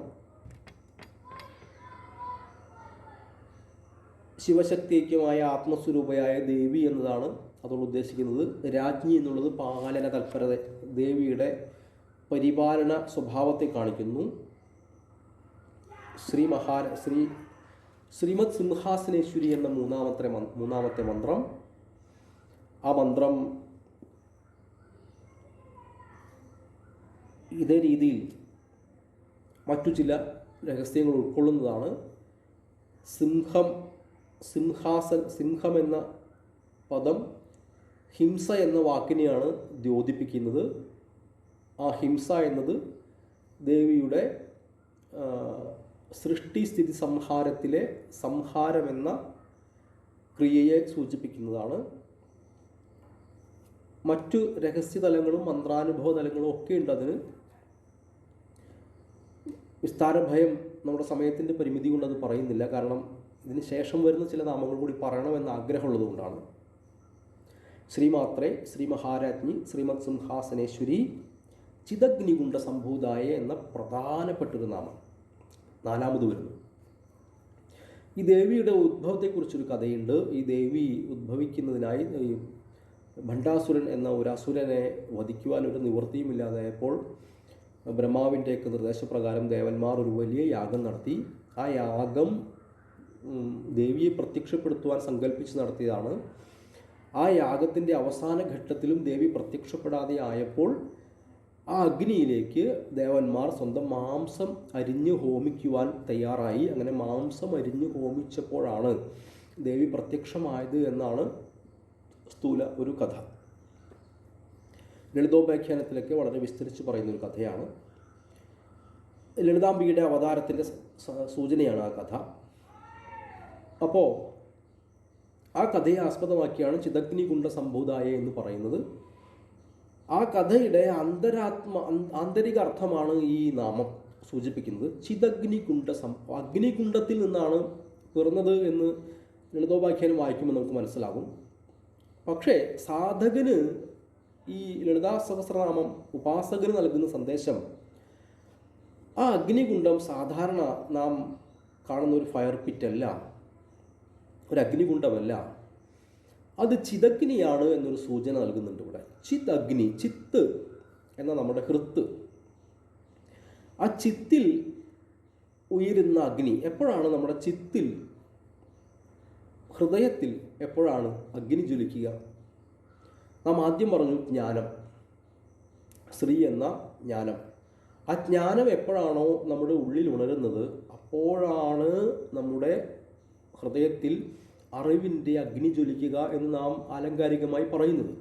Speaker 3: ശിവശക്തിഐക്യമായ ആത്മസ്വരൂപയായ ദേവി എന്നതാണ് അതോട് ഉദ്ദേശിക്കുന്നത്. രാജ്ഞി എന്നുള്ളത് പാലന തൽപരത, ദേവിയുടെ പരിപാലന സ്വഭാവത്തെ കാണിക്കുന്നു. ശ്രീമത് സിംഹാസനേശ്വരി എന്ന മൂന്നാമത്തെ മന്ത്രം, ആ മന്ത്രം ഇതേ രീതിയിൽ മറ്റു ചില രഹസ്യങ്ങൾ ഉൾക്കൊള്ളുന്നതാണ്. സിംഹം എന്ന പദം ഹിംസ എന്ന വാക്കിനെയാണ് ദ്യോതിപ്പിക്കുന്നത്. ആ ഹിംസ എന്നത് ദേവിയുടെ സൃഷ്ടിസ്ഥിതി സംഹാരത്തിലെ സംഹാരമെന്ന ക്രിയയെ സൂചിപ്പിക്കുന്നതാണ്. മറ്റു രഹസ്യതലങ്ങളും മന്ത്രാനുഭവ തലങ്ങളും ഒക്കെ ഉണ്ട് അതിന്. വിസ്താരഭയം നമ്മുടെ സമയത്തിൻ്റെ പരിമിതി കൊണ്ട് അത് പറയുന്നില്ല. കാരണം ഇതിന് ശേഷം വരുന്ന ചില നാമങ്ങൾ കൂടി പറയണമെന്ന് ആഗ്രഹമുള്ളത് കൊണ്ടാണ്. ശ്രീമാത്രേ, ശ്രീ മഹാരാജ്ഞി, ശ്രീമത് സിംഹാസനേശ്വരി, ചിദഗ്നികുണ്ഡ സംഭൂതായ എന്ന പ്രധാനപ്പെട്ടൊരു നാമം 4ാമത് വരുന്നു. ഈ ദേവിയുടെ ഉദ്ഭവത്തെക്കുറിച്ചൊരു കഥയുണ്ട്. ഈ ദേവി ഉദ്ഭവിക്കുന്നതിനായി ഭണ്ഡാസുരൻ എന്ന ഒരു അസുരനെ വധിക്കുവാൻ ഒരു നിവൃത്തിയുമില്ലാതായപ്പോൾ ബ്രഹ്മാവിൻ്റെയൊക്കെ നിർദ്ദേശപ്രകാരം ദേവന്മാർ ഒരു വലിയ യാഗം നടത്തി. ആ യാഗം ദേവിയെ പ്രത്യക്ഷപ്പെടുത്തുവാൻ സങ്കല്പിച്ച് നടത്തിയതാണ്. ആ യാഗത്തിൻ്റെ അവസാന ഘട്ടത്തിലും ദേവി പ്രത്യക്ഷപ്പെടാതെ ആയപ്പോൾ ആ അഗ്നിയിലേക്ക് ദേവന്മാർ സ്വന്തം മാംസം അരിഞ്ഞ് ഹോമിക്കുവാൻ തയ്യാറായി. അങ്ങനെ മാംസം അരിഞ്ഞ് ഹോമിച്ചപ്പോഴാണ് ദേവി പ്രത്യക്ഷമായത് എന്നാണ് സ്ഥൂല ഒരു കഥ. ലളിതോപാഖ്യാനത്തിലൊക്കെ വളരെ വിസ്തരിച്ച് പറയുന്നൊരു കഥയാണ്. ലളിതാംബികയുടെ അവതാരത്തിൻ്റെ സൂചനയാണ് ആ കഥ. അപ്പോൾ ആ കഥയെ ആസ്പദമാക്കിയാണ് ചിദഗ്നികുണ്ഡ സംഭൂതായ എന്ന് പറയുന്നത്. ആ കഥയുടെ ആന്തരിക അർത്ഥമാണ് ഈ നാമം സൂചിപ്പിക്കുന്നത്. ചിദഗ്നികുണ്ഡ അഗ്നികുണ്ഡത്തിൽ നിന്നാണ് പിറന്നത് എന്ന് ലളിതോപാഖ്യാനം വായിക്കുമ്പോൾ നമുക്ക് മനസ്സിലാകും. പക്ഷേ സാധകന് ഈ ലളിതാ സഹസ്രനാമം ഉപാസകന് നൽകുന്ന സന്ദേശം ആ അഗ്നികുണ്ഡം സാധാരണ നാം കാണുന്ന ഒരു ഫയർ പിറ്റല്ല, ഒരു അഗ്നികുണ്ഡമല്ല, അത് ചിദഗ്നിയാണ് എന്നൊരു സൂചന നൽകുന്നുണ്ട് ഇവിടെ. ചിത് അഗ്നി, ചിത്ത് എന്ന നമ്മുടെ ഹൃത്ത്, ആ ചിത്തിൽ ഉയരുന്ന അഗ്നി. എപ്പോഴാണ് നമ്മുടെ ചിത്തിൽ, ഹൃദയത്തിൽ എപ്പോഴാണ് അഗ്നി ജ്വലിക്കുക? നാം ആദ്യം പറഞ്ഞു ജ്ഞാനം, ശ്രീ എന്ന ജ്ഞാനം. ആ ജ്ഞാനം എപ്പോഴാണോ നമ്മുടെ ഉള്ളിൽ ഉണരുന്നത് അപ്പോഴാണ് നമ്മുടെ ഹൃദയത്തിൽ അറിവിൻ്റെ അഗ്നി ജ്വലിക്കുക എന്ന് നാം ആലങ്കാരികമായി പറയുന്നത്.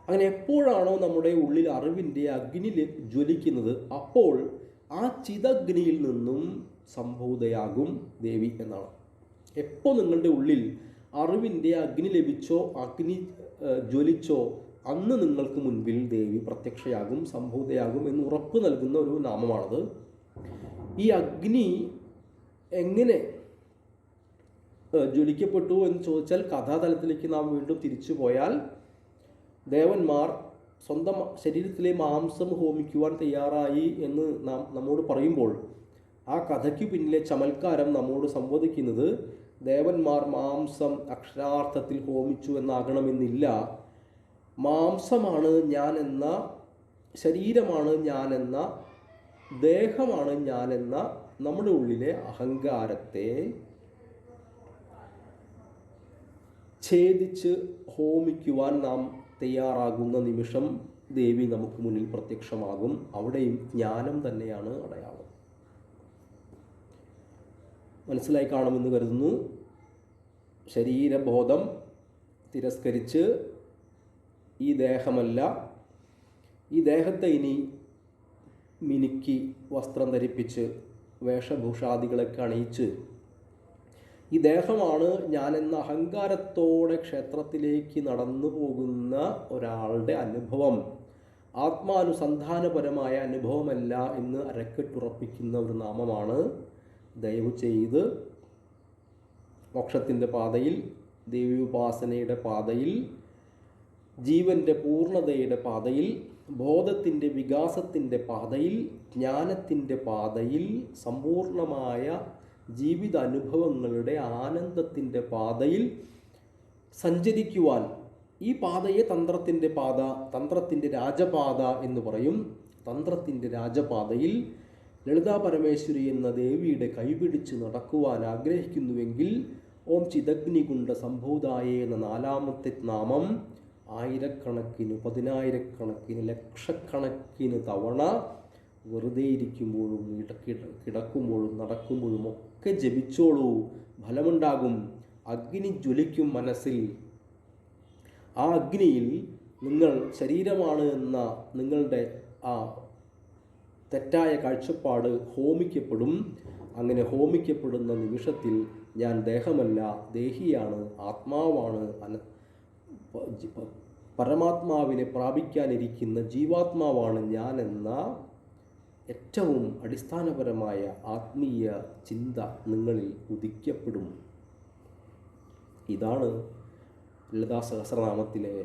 Speaker 3: അങ്ങനെ എപ്പോഴാണോ നമ്മുടെ ഉള്ളിൽ അറിവിൻ്റെ അഗ്നി ജ്വലിക്കുന്നത് അപ്പോൾ ആ ചിദഗ്നിയിൽ നിന്നും സംഭൂതയാകും ദേവി എന്നാണ്. എപ്പോൾ നിങ്ങളുടെ ഉള്ളിൽ അറിവിൻ്റെ അഗ്നി ലഭിച്ചോ, അഗ്നി ജ്വലിച്ചോ, അന്ന് നിങ്ങൾക്ക് മുൻപിൽ ദേവി പ്രത്യക്ഷയാകും, സംഭൂതയാകും എന്ന് ഉറപ്പ് നൽകുന്ന ഒരു നാമമാണത്. ഈ അഗ്നി എങ്ങനെ ജ്വലിക്കപ്പെട്ടു എന്ന് ചോദിച്ചാൽ കഥാതലത്തിലേക്ക് നാം വീണ്ടും തിരിച്ചു പോയാൽ ദേവന്മാർ സ്വന്തം ശരീരത്തിലെ മാംസം ഹോമിക്കുവാൻ തയ്യാറായി എന്ന് നമ്മോട് പറയുമ്പോൾ ആ കഥയ്ക്ക് പിന്നിലെ ചമൽക്കാരം നമ്മോട് സംവദിക്കുന്നത് ദേവന്മാർ മാംസം അക്ഷരാർത്ഥത്തിൽ ഹോമിച്ചു എന്നാകണമെന്നില്ല. മാംസമാണ് ഞാനെന്ന, ശരീരമാണ് ഞാനെന്ന, ദേഹമാണ് ഞാനെന്ന നമ്മുടെ ഉള്ളിലെ അഹങ്കാരത്തെ ഛേദിച്ച് ഹോമിക്കുവാൻ നാം തയ്യാറാകുന്ന നിമിഷം ദേവി നമുക്ക് മുന്നിൽ പ്രത്യക്ഷമാകും. അവിടെയും ജ്ഞാനം തന്നെയാണ് അടയാളം. മനസ്സിലായി കാണുമെന്ന് കരുതുന്നു. ശരീരബോധം തിരസ്കരിച്ച് ഈ ദേഹമല്ല, ഈ ദേഹത്തെ ഇനി മിനുക്കി വസ്ത്രം ധരിപ്പിച്ച് വേഷഭൂഷാദികളൊക്കെ അണിയിച്ച് ഈ ദേഹമാണ് ഞാനെന്ന അഹങ്കാരത്തോടെ ക്ഷേത്രത്തിലേക്ക് നടന്നു പോകുന്ന ഒരാളുടെ അനുഭവം ആത്മാനുസന്ധാനപരമായ അനുഭവമല്ല എന്ന് അരക്കെട്ടുറപ്പിക്കുന്ന ഒരു നാമമാണ്. ദയവ് ചെയ്ത് മോക്ഷത്തിൻ്റെ പാതയിൽ, ദേവീപാസനയുടെ പാതയിൽ, ജീവൻ്റെ പൂർണ്ണതയുടെ പാതയിൽ, ബോധത്തിൻ്റെ വികാസത്തിൻ്റെ പാതയിൽ, ജ്ഞാനത്തിൻ്റെ പാതയിൽ, സമ്പൂർണമായ ജീവിതാനുഭവങ്ങളുടെ ആനന്ദത്തിൻ്റെ പാതയിൽ സഞ്ചരിക്കുവാൻ, ഈ പാതയെ തന്ത്രത്തിൻ്റെ പാത, തന്ത്രത്തിൻ്റെ രാജപാത എന്ന് പറയും. തന്ത്രത്തിൻ്റെ രാജപാതയിൽ ലളിതാ പരമേശ്വരി എന്ന ദേവിയുടെ കൈപിടിച്ച് നടക്കുവാൻ ആഗ്രഹിക്കുന്നുവെങ്കിൽ ഓം ചിദഗ്നികുണ്ഡ സംഭൂതായേ എന്ന 4ാമത്തെ നാമം ആയിരക്കണക്കിന്, പതിനായിരക്കണക്കിന്, ലക്ഷക്കണക്കിന് തവണ വെറുതെ ഇരിക്കുമ്പോഴും കിടക്കുമ്പോഴും നടക്കുമ്പോഴും ഒക്കെ ജപിച്ചോളൂ. ഫലമുണ്ടാകും. അഗ്നി ജ്വലിക്കും മനസ്സിൽ. ആ അഗ്നിയിൽ നിങ്ങൾ ശരീരമാണ് എന്ന നിങ്ങളുടെ ആ തെറ്റായ കാഴ്ചപ്പാട് ഹോമിക്കപ്പെടും. അങ്ങനെ ഹോമിക്കപ്പെടുന്ന നിമിഷത്തിൽ ഞാൻ ദേഹമല്ല, ദേഹിയാണ്, ആത്മാവാണ്, പരമാത്മാവിനെ പ്രാപിക്കാനിരിക്കുന്ന ജീവാത്മാവാണ് ഞാൻ എന്ന ഏറ്റവും അടിസ്ഥാനപരമായ ആത്മീയ ചിന്ത നിങ്ങളിൽ ഉദിക്കപ്പെടും. ഇതാണ് ലളിതാ സഹസ്രനാമത്തിലെ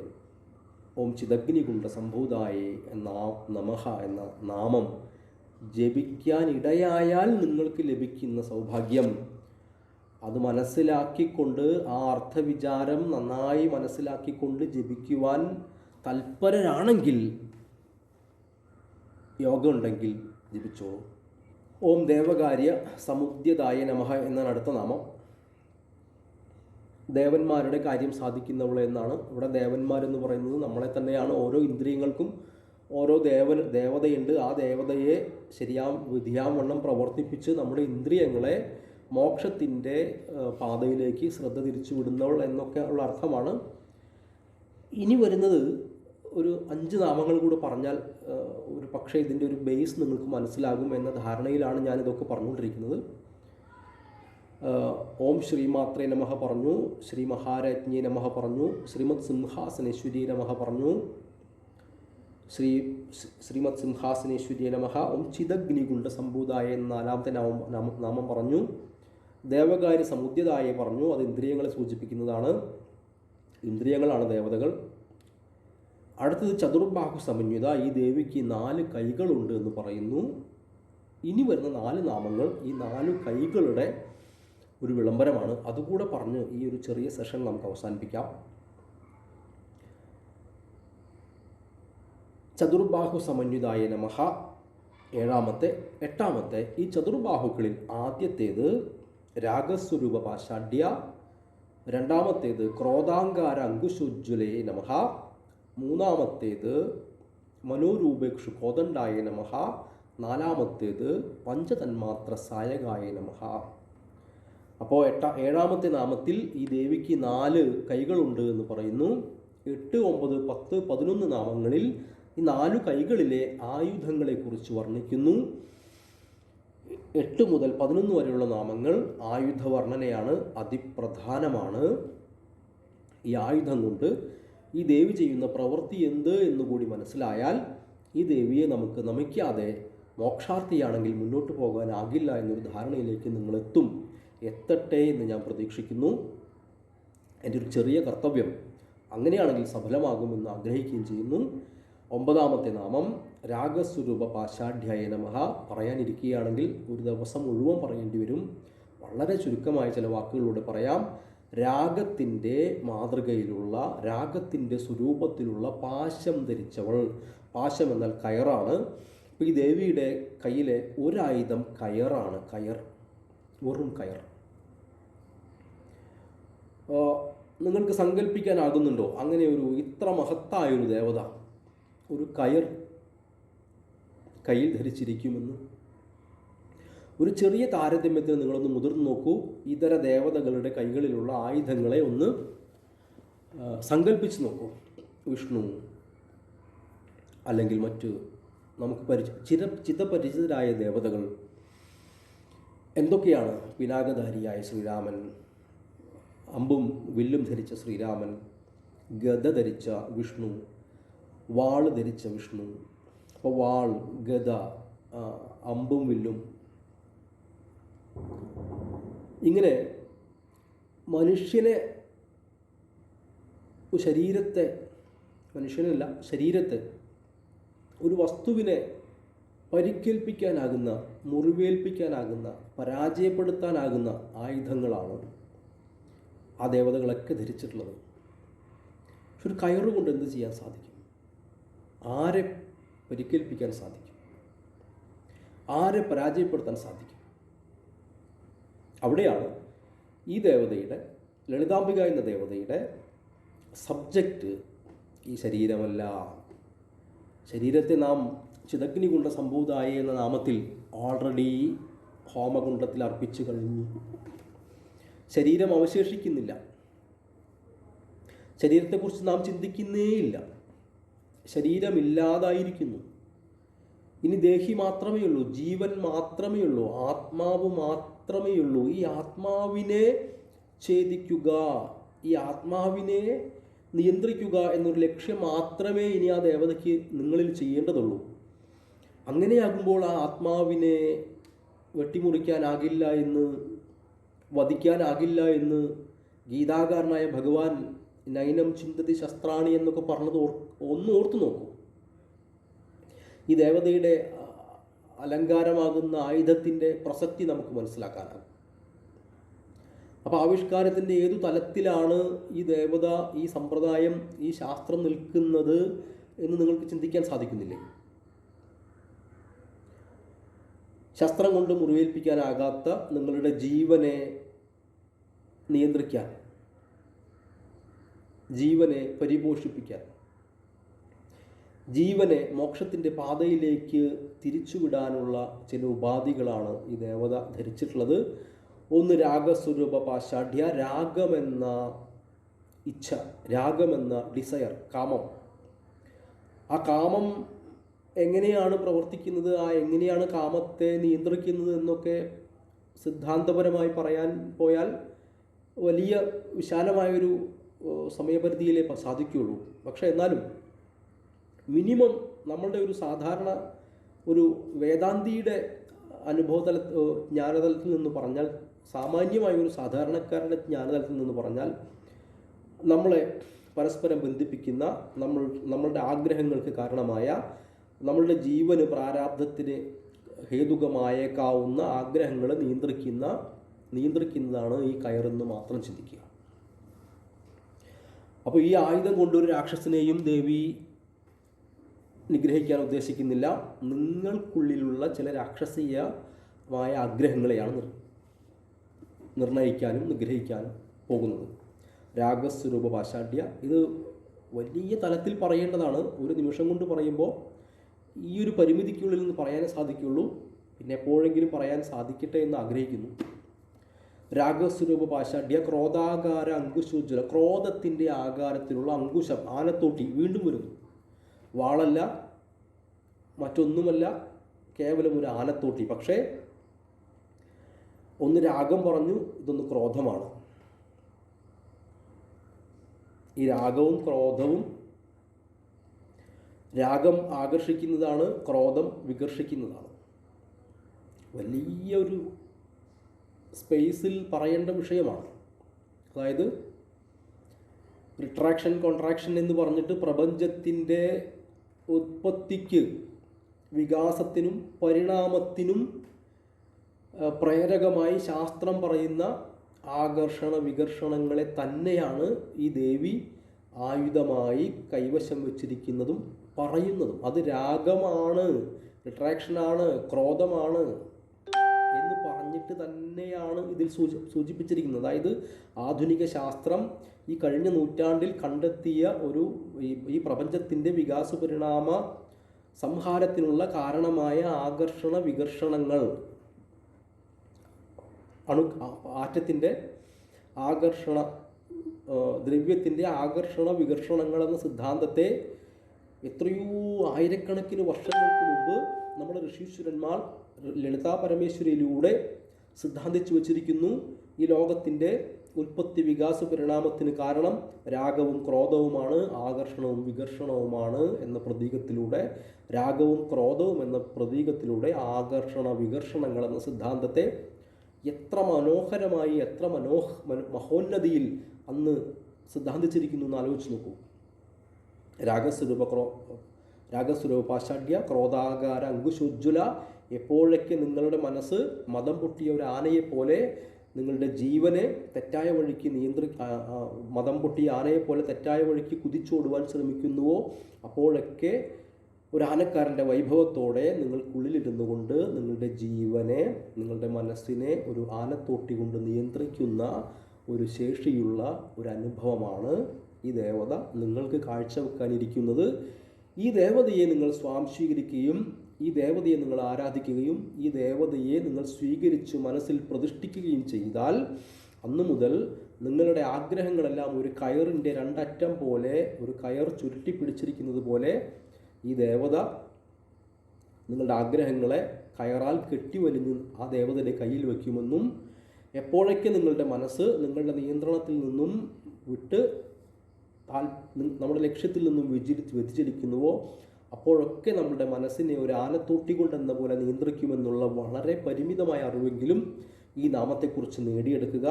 Speaker 3: ഓം ചിദഗ്നികുണ്ഡ സംഭൂതായേ എന്ന നമഃ എന്ന നാമം ജപിക്കാനിടയായാൽ നിങ്ങൾക്ക് ലഭിക്കുന്ന സൗഭാഗ്യം. അത് മനസ്സിലാക്കിക്കൊണ്ട്, ആ അർത്ഥവിചാരം നന്നായി മനസ്സിലാക്കിക്കൊണ്ട് ജപിക്കുവാൻ തൽപരരാണെങ്കിൽ, യോഗമുണ്ടെങ്കിൽ ജപിച്ചോളൂ. ഓം ദേവകാര്യ സമുദ്യതായ നമഃ എന്നാണ് അടുത്ത നാമം. ദേവന്മാരുടെ കാര്യം സാധിക്കുന്നവളെ എന്നാണ്. ഇവിടെ ദേവന്മാരെന്ന് പറയുന്നത് നമ്മളെ തന്നെയാണ്. ഓരോ ഇന്ദ്രിയങ്ങൾക്കും ഓരോ ദേവതയുണ്ട്. ആ ദേവതയെ വിധിയാവണ്ണം പ്രവർത്തിപ്പിച്ച് നമ്മുടെ ഇന്ദ്രിയങ്ങളെ മോക്ഷത്തിൻ്റെ പാതയിലേക്ക് ശ്രദ്ധ തിരിച്ചു വിടുന്നവൾ എന്നൊക്കെ ഉള്ള അർത്ഥമാണ്. ഇനി വരുന്നത് ഒരു 5 നാമങ്ങൾ കൂടെ പറഞ്ഞാൽ ഒരു പക്ഷേ ഇതിൻ്റെ ഒരു ബേസ് നിങ്ങൾക്ക് മനസ്സിലാകും എന്ന ധാരണയിലാണ് ഞാനിതൊക്കെ പറഞ്ഞുകൊണ്ടിരിക്കുന്നത്. ഓം ശ്രീമാത്രേ നമഃ പറഞ്ഞു, ശ്രീ മഹാരാജ്ഞി നമഃ പറഞ്ഞു, ശ്രീമത് സിംഹാസനേശ്വരി നമഃ പറഞ്ഞു, ശ്രീമത് സിംഹാസനേശ്വരി നമഃ. ഓം ചിദഗ്നികുണ്ഡ സംഭൂതായ എന്ന 4ാമത്തെ നാമം പറഞ്ഞു. ദേവകാര്യ സമുദ്യതായ പറഞ്ഞു. അത് ഇന്ദ്രിയങ്ങളെ സൂചിപ്പിക്കുന്നതാണ്. ഇന്ദ്രിയങ്ങളാണ് ദേവതകൾ. അടുത്തത് ചതുർബാഹു സമന്വിത. ഈ ദേവിക്ക് 4 കൈകളുണ്ട് എന്ന് പറയുന്നു. ഇനി വരുന്ന 4 നാമങ്ങൾ ഈ 4 കൈകളുടെ ഒരു വിളംബരമാണ്. അതുകൂടെ പറഞ്ഞ് ഈ ഒരു ചെറിയ സെഷൻ നമുക്ക് അവസാനിപ്പിക്കാം. ചതുർബാഹു സമന്വിതായ നമഃ 7ാമത്തെ. 8ാമത്തെ ഈ ചതുർബാഹുക്കളിൽ ആദ്യത്തേത് രാഗസ്വരൂപ പാഷാഢ്യ, 2ാമത്തേത് ക്രോധാങ്കാര അങ്കുശോജ്വലേ നമഃ, 3ാമത്തേത് മനോരൂപേക്ഷു കോദണ്ഡായ നമഃ, 4ാമത്തേത് പഞ്ചതന്മാത്ര സായകായ നമഃ. അപ്പോൾ 7ാമത്തെ നാമത്തിൽ ഈ ദേവിക്ക് 4 കൈകളുണ്ട് എന്ന് പറയുന്നു. 8, 9, 10, 11 നാമങ്ങളിൽ ഈ 4 കൈകളിലെ ആയുധങ്ങളെക്കുറിച്ച് വർണ്ണിക്കുന്നു. 8 മുതൽ 11 വരെയുള്ള നാമങ്ങൾ ആയുധ വർണ്ണനയാണ്, അതിപ്രധാനമാണ്. ഈ ആയുധം കൊണ്ട് ഈ ദേവി ചെയ്യുന്ന പ്രവൃത്തി എന്ത് എന്നുകൂടി മനസ്സിലായാൽ ഈ ദേവിയെ നമുക്ക് നമിക്കാതെ മോക്ഷാർത്ഥിയാണെങ്കിൽ മുന്നോട്ട് പോകാനാകില്ല എന്നൊരു ധാരണയിലേക്ക് നിങ്ങളെത്തും. എത്തട്ടെ എന്ന് ഞാൻ പ്രതീക്ഷിക്കുന്നു. എൻ്റെ ഒരു ചെറിയ കർത്തവ്യം അങ്ങനെയാണെങ്കിൽ സഫലമാകുമെന്ന് ആഗ്രഹിക്കുകയും ചെയ്യുന്നു. 9ാമത്തെ നാമം രാഗസ്വരൂപ പാശാഢ്യായ നമഃ. പറയാനിരിക്കുകയാണെങ്കിൽ ഒരു ദിവസം മുഴുവൻ പറയേണ്ടി വരും. വളരെ ചുരുക്കമായ ചില വാക്കുകളിലൂടെ പറയാം. രാഗത്തിൻ്റെ മാതൃകയിലുള്ള, രാഗത്തിൻ്റെ സ്വരൂപത്തിലുള്ള പാശം ധരിച്ചവൾ. പാശം എന്നാൽ കയറാണ്. ഇപ്പോൾ ഈ ദേവിയുടെ കയ്യിലെ ഒരായുധം കയറാണ്. കയർ, വെറും കയർ. നിങ്ങൾക്ക് സങ്കല്പിക്കാനാകുന്നുണ്ടോ അങ്ങനെ ഒരു ഇത്ര മഹത്തായൊരു ദേവത ഒരു കയർ കയ്യിൽ ധരിച്ചിരിക്കുമെന്ന്? ഒരു ചെറിയ താരതമ്യത്തിന് നിങ്ങളൊന്ന് മുതിർന്നു നോക്കൂ. ഇതര ദേവതകളുടെ കൈകളിലുള്ള ആയുധങ്ങളെ ഒന്ന് സങ്കല്പിച്ച് നോക്കൂ. വിഷ്ണു അല്ലെങ്കിൽ മറ്റ് നമുക്ക് ചിതപരിചിതരായ ദേവതകൾ എന്തൊക്കെയാണ്? പിനാകധാരിയായ ശ്രീരാമൻ, അമ്പും വില്ലും ധരിച്ച ശ്രീരാമൻ, ഗദ ധരിച്ച വിഷ്ണു, വാൾ ധരിച്ച വിഷ്ണു. അപ്പോൾ വാൾ, ഗദ, അമ്പും വില്ലും, ഇങ്ങനെ മനുഷ്യനെ, ശരീരത്തെ, മനുഷ്യനല്ല ശരീരത്തെ, ഒരു വസ്തുവിനെ പരിക്കേൽപ്പിക്കാനാകുന്ന, മുറിവേൽപ്പിക്കാനാകുന്ന, പരാജയപ്പെടുത്താനാകുന്ന ആയുധങ്ങളാണ് ആ ദേവതകളൊക്കെ ധരിച്ചിട്ടുള്ളത്. പക്ഷെ ഒരു കയറുകൊണ്ട് എന്ത് ചെയ്യാൻ സാധിക്കും? ആരെ പരിക്കേൽപ്പിക്കാൻ സാധിക്കും? ആരെ പരാജയപ്പെടുത്താൻ സാധിക്കും? അവിടെയാണ് ഈ ദേവതയുടെ, ലളിതാംബിക എന്ന ദേവതയുടെ സബ്ജക്റ്റ് ഈ ശരീരമല്ല. ശരീരത്തെ നാം ചിതഗ്നികുണ്ഡ സംഭൂതായ എന്ന നാമത്തിൽ ഓൾറെഡി ഹോമകുണ്ഡത്തിൽ അർപ്പിച്ചു കഴിഞ്ഞു. ശരീരം അവശേഷിക്കുന്നില്ല. ശരീരത്തെക്കുറിച്ച് നാം ചിന്തിക്കുന്നേയില്ല. ശരീരമില്ലാതായിരിക്കുന്നു. ഇനി ദേഹി മാത്രമേ ഉള്ളൂ, ജീവൻ മാത്രമേ ഉള്ളൂ, ആത്മാവ് മാത്രമേ ഉള്ളൂ. ഈ ആത്മാവിനെ ഛേദിക്കുക, ഈ ആത്മാവിനെ നിയന്ത്രിക്കുക എന്നൊരു ലക്ഷ്യം മാത്രമേ ഇനി ആ ദേവതയ്ക്ക് നിങ്ങളിൽ ചെയ്യേണ്ടതുള്ളൂ. അങ്ങനെയാകുമ്പോൾ ആ ആത്മാവിനെ വെട്ടിമുറിക്കാനാകില്ല എന്ന്, വധിക്കാനാകില്ല എന്ന് ഗീതാകാരനായ ഭഗവാൻ നൈനം ചിന്തതി ശസ്ത്രാണി എന്നൊക്കെ പറഞ്ഞത് ഒന്ന് ഓർത്തു നോക്കൂ. ഈ ദേവതയുടെ അലങ്കാരമാകുന്ന ആയുധത്തിൻ്റെ പ്രസക്തി നമുക്ക് മനസ്സിലാക്കാനാകും. അപ്പോൾ ആവിഷ്കാരത്തിൻ്റെ ഏതു തലത്തിലാണ് ഈ ദേവത, ഈ സമ്പ്രദായം, ഈ ശാസ്ത്രം നിൽക്കുന്നത് എന്ന് നിങ്ങൾക്ക് ചിന്തിക്കാൻ സാധിക്കുന്നില്ലേ? ശസ്ത്രം കൊണ്ട് മുറിവേൽപ്പിക്കാനാകാത്ത നിങ്ങളുടെ ജീവനെ നിയന്ത്രിക്കാൻ, ജീവനെ പരിപോഷിപ്പിക്കാൻ, ജീവനെ മോക്ഷത്തിൻ്റെ പാതയിലേക്ക് തിരിച്ചുവിടാനുള്ള ചില ഉപാധികളാണ് ഈ ദേവത ധരിച്ചിട്ടുള്ളത്. ഒന്ന് രാഗസ്വരൂപ പാശാഢ്യ, രാഗമെന്ന ഇച്ഛ, രാഗമെന്ന ഡിസയർ, കാമം. ആ കാമം എങ്ങനെയാണ് പ്രവർത്തിക്കുന്നത്, എങ്ങനെയാണ് കാമത്തെ നിയന്ത്രിക്കുന്നത് എന്നൊക്കെ സിദ്ധാന്തപരമായി പറയാൻ പോയാൽ വലിയ വിശാലമായൊരു സമയപരിധിയിലേ സാധിക്കുകയുള്ളൂ. പക്ഷേ എന്നാലും മിനിമം നമ്മളുടെ ഒരു സാധാരണ ഒരു വേദാന്തിയുടെ അനുഭവതല ജ്ഞാനതലത്തിൽ നിന്ന് പറഞ്ഞാൽ, സാമാന്യമായ ഒരു സാധാരണക്കാരുടെ ജ്ഞാനതലത്തിൽ നിന്ന് പറഞ്ഞാൽ, നമ്മളെ പരസ്പരം ബന്ധിപ്പിക്കുന്ന, നമ്മളുടെ ആഗ്രഹങ്ങൾക്ക് കാരണമായ, നമ്മളുടെ ജീവന് പ്രാരാബ്ധത്തിന് ഹേതുകമായേക്കാവുന്ന ആഗ്രഹങ്ങളെ നിയന്ത്രിക്കുന്നതാണ് ഈ കയറെന്ന് മാത്രം ചിന്തിക്കുക. അപ്പോൾ ഈ ആയുധം കൊണ്ടൊരു രാക്ഷസനെയും ദേവി നിഗ്രഹിക്കാൻ ഉദ്ദേശിക്കുന്നില്ല. നിങ്ങൾക്കുള്ളിലുള്ള ചില രാക്ഷസീയമായ ആഗ്രഹങ്ങളെയാണ് നിർണയിക്കാനും നിഗ്രഹിക്കാനും പോകുന്നത്. രാഗസ്വരൂപ പാശാഢ്യ, ഇത് വലിയ തലത്തിൽ പറയേണ്ടതാണ്. ഒരു നിമിഷം കൊണ്ട് പറയുമ്പോൾ ഈ ഒരു പരിമിതിക്കുള്ളിൽ നിന്ന് പറയാനേ സാധിക്കുകയുള്ളൂ. പിന്നെ എപ്പോഴെങ്കിലും പറയാൻ സാധിക്കട്ടെ എന്ന് ആഗ്രഹിക്കുന്നു. രാഗസ്വരൂപ പാശാഢ്യ, ക്രോധാകാര അങ്കുശോജ്വല, ക്രോധത്തിൻ്റെ ആകാരത്തിലുള്ള അങ്കുശം, ആനത്തോട്ടി വീണ്ടും വരുന്നു. വാളല്ല, മറ്റൊന്നുമല്ല, കേവലം ഒരു ആനത്തോട്ടി. പക്ഷേ ഒന്ന് രാഗം പറഞ്ഞു, ഇതൊന്ന് ക്രോധമാണ്. ഈ രാഗവും ക്രോധവും, രാഗം ആകർഷിക്കുന്നതാണ്, ക്രോധം വികർഷിക്കുന്നതാണ്. വലിയൊരു സ്പേസിൽ പറയേണ്ട വിഷയമാണ്. അതായത് റിട്രാക്ഷൻ കോൺട്രാക്ഷൻ എന്ന് പറഞ്ഞിട്ട് പ്രപഞ്ചത്തിൻ്റെ ഉത്പത്തിക്ക്, വികാസത്തിനും പരിണാമത്തിനും പ്രേരകമായി ശാസ്ത്രം പറയുന്ന ആകർഷണ വികർഷണങ്ങളെ തന്നെയാണ് ഈ ദേവി ആയുധമായി കൈവശം വച്ചിരിക്കുന്നതും പറയുന്നതും. അത് രാഗമാണ്, റിട്രാക്ഷനാണ്, ക്രോധമാണ് എന്ന് പറഞ്ഞിട്ട് തന്നെയാണ് ഇതിൽ സൂചിപ്പിച്ചിരിക്കുന്നത്. അതായത് ആധുനിക ശാസ്ത്രം ഈ കഴിഞ്ഞ നൂറ്റാണ്ടിൽ കണ്ടെത്തിയ ഈ പ്രപഞ്ചത്തിൻ്റെ വികാസ പരിണാമ സംഹാരത്തിനുള്ള കാരണമായ ആകർഷണ വികർഷണങ്ങൾ, ആറ്റത്തിൻ്റെ ആകർഷണ, ദ്രവ്യത്തിൻ്റെ ആകർഷണ വികർഷണങ്ങൾ എന്ന സിദ്ധാന്തത്തെ എത്രയോ ആയിരക്കണക്കിന് വർഷങ്ങൾക്ക് മുമ്പ് നമ്മുടെ ഋഷീശ്വരന്മാർ ലളിതാ പരമേശ്വരിയിലൂടെ സിദ്ധാന്തിച്ചു വച്ചിരിക്കുന്നു. ഈ ലോകത്തിൻ്റെ ഉൽപ്പത്തി വികാസ പരിണാമത്തിന് കാരണം രാഗവും ക്രോധവുമാണ്, ആകർഷണവും വികർഷണവുമാണ് എന്ന പ്രതീകത്തിലൂടെ, രാഗവും ക്രോധവും എന്ന പ്രതീകത്തിലൂടെ ആകർഷണ വികർഷണങ്ങൾ എന്ന സിദ്ധാന്തത്തെ എത്ര മനോഹരമായി, എത്ര മഹോന്നതിയിൽ അന്ന് സിദ്ധാന്തിച്ചിരിക്കുന്നു എന്ന് ആലോചിച്ച് നോക്കൂ. രാഗസ്വരൂപ പാശാഢ്യ ക്രോധാകാര അങ്കുശോജ്വല, എപ്പോഴൊക്കെ നിങ്ങളുടെ മനസ്സ് മദം പൊട്ടിയ ഒരു ആനയെപ്പോലെ നിങ്ങളുടെ ജീവനെ തെറ്റായ വഴിക്ക് മദം പൊട്ടിയ ആനയെപ്പോലെ തെറ്റായ വഴിക്ക് കുതിച്ചോടുവാൻ ശ്രമിക്കുന്നുവോ, അപ്പോഴൊക്കെ ഒരു ആനക്കാരൻ്റെ വൈഭവത്തോടെ നിങ്ങൾക്കുള്ളിലിരുന്നു കൊണ്ട് നിങ്ങളുടെ ജീവനെ, നിങ്ങളുടെ മനസ്സിനെ ഒരു ആനത്തോട്ടി കൊണ്ട് നിയന്ത്രിക്കുന്ന ഒരു ശേഷിയുള്ള ഒരു അനുഭവമാണ് ഈ ദേവത നിങ്ങൾക്ക് കാഴ്ചവെക്കാനിരിക്കുന്നത്. ഈ ദേവതയെ നിങ്ങൾ സ്വാംശീകരിക്കുകയും ഈ ദേവതയെ നിങ്ങൾ ആരാധിക്കുകയും ഈ ദേവതയെ നിങ്ങൾ സ്വീകരിച്ച് മനസ്സിൽ പ്രതിഷ്ഠിക്കുകയും ചെയ്താൽ അന്നു മുതൽ നിങ്ങളുടെ ആഗ്രഹങ്ങളെല്ലാം ഒരു കയറിൻ്റെ രണ്ടറ്റം പോലെ, ഒരു കയർ ചുരുട്ടി പിടിച്ചിരിക്കുന്നത് പോലെ ഈ ദേവത നിങ്ങളുടെ ആഗ്രഹങ്ങളെ കയറാൽ കെട്ടിവലിഞ്ഞ് ആ ദേവതയുടെ കയ്യിൽ വയ്ക്കുമെന്നും, എപ്പോഴൊക്കെ നിങ്ങളുടെ മനസ്സ് നിങ്ങളുടെ നിയന്ത്രണത്തിൽ നിന്നും വിട്ട് നമ്മുടെ ലക്ഷ്യത്തിൽ നിന്നും വ്യതിചലിക്കുന്നുവോ അപ്പോഴൊക്കെ നമ്മുടെ മനസ്സിനെ ഒരു ആനത്തോട്ടി കൊണ്ടെന്ന പോലെ നിയന്ത്രിക്കുമെന്നുള്ള വളരെ പരിമിതമായ അറിവെങ്കിലും ഈ നാമത്തെക്കുറിച്ച് നേടിയെടുക്കുക.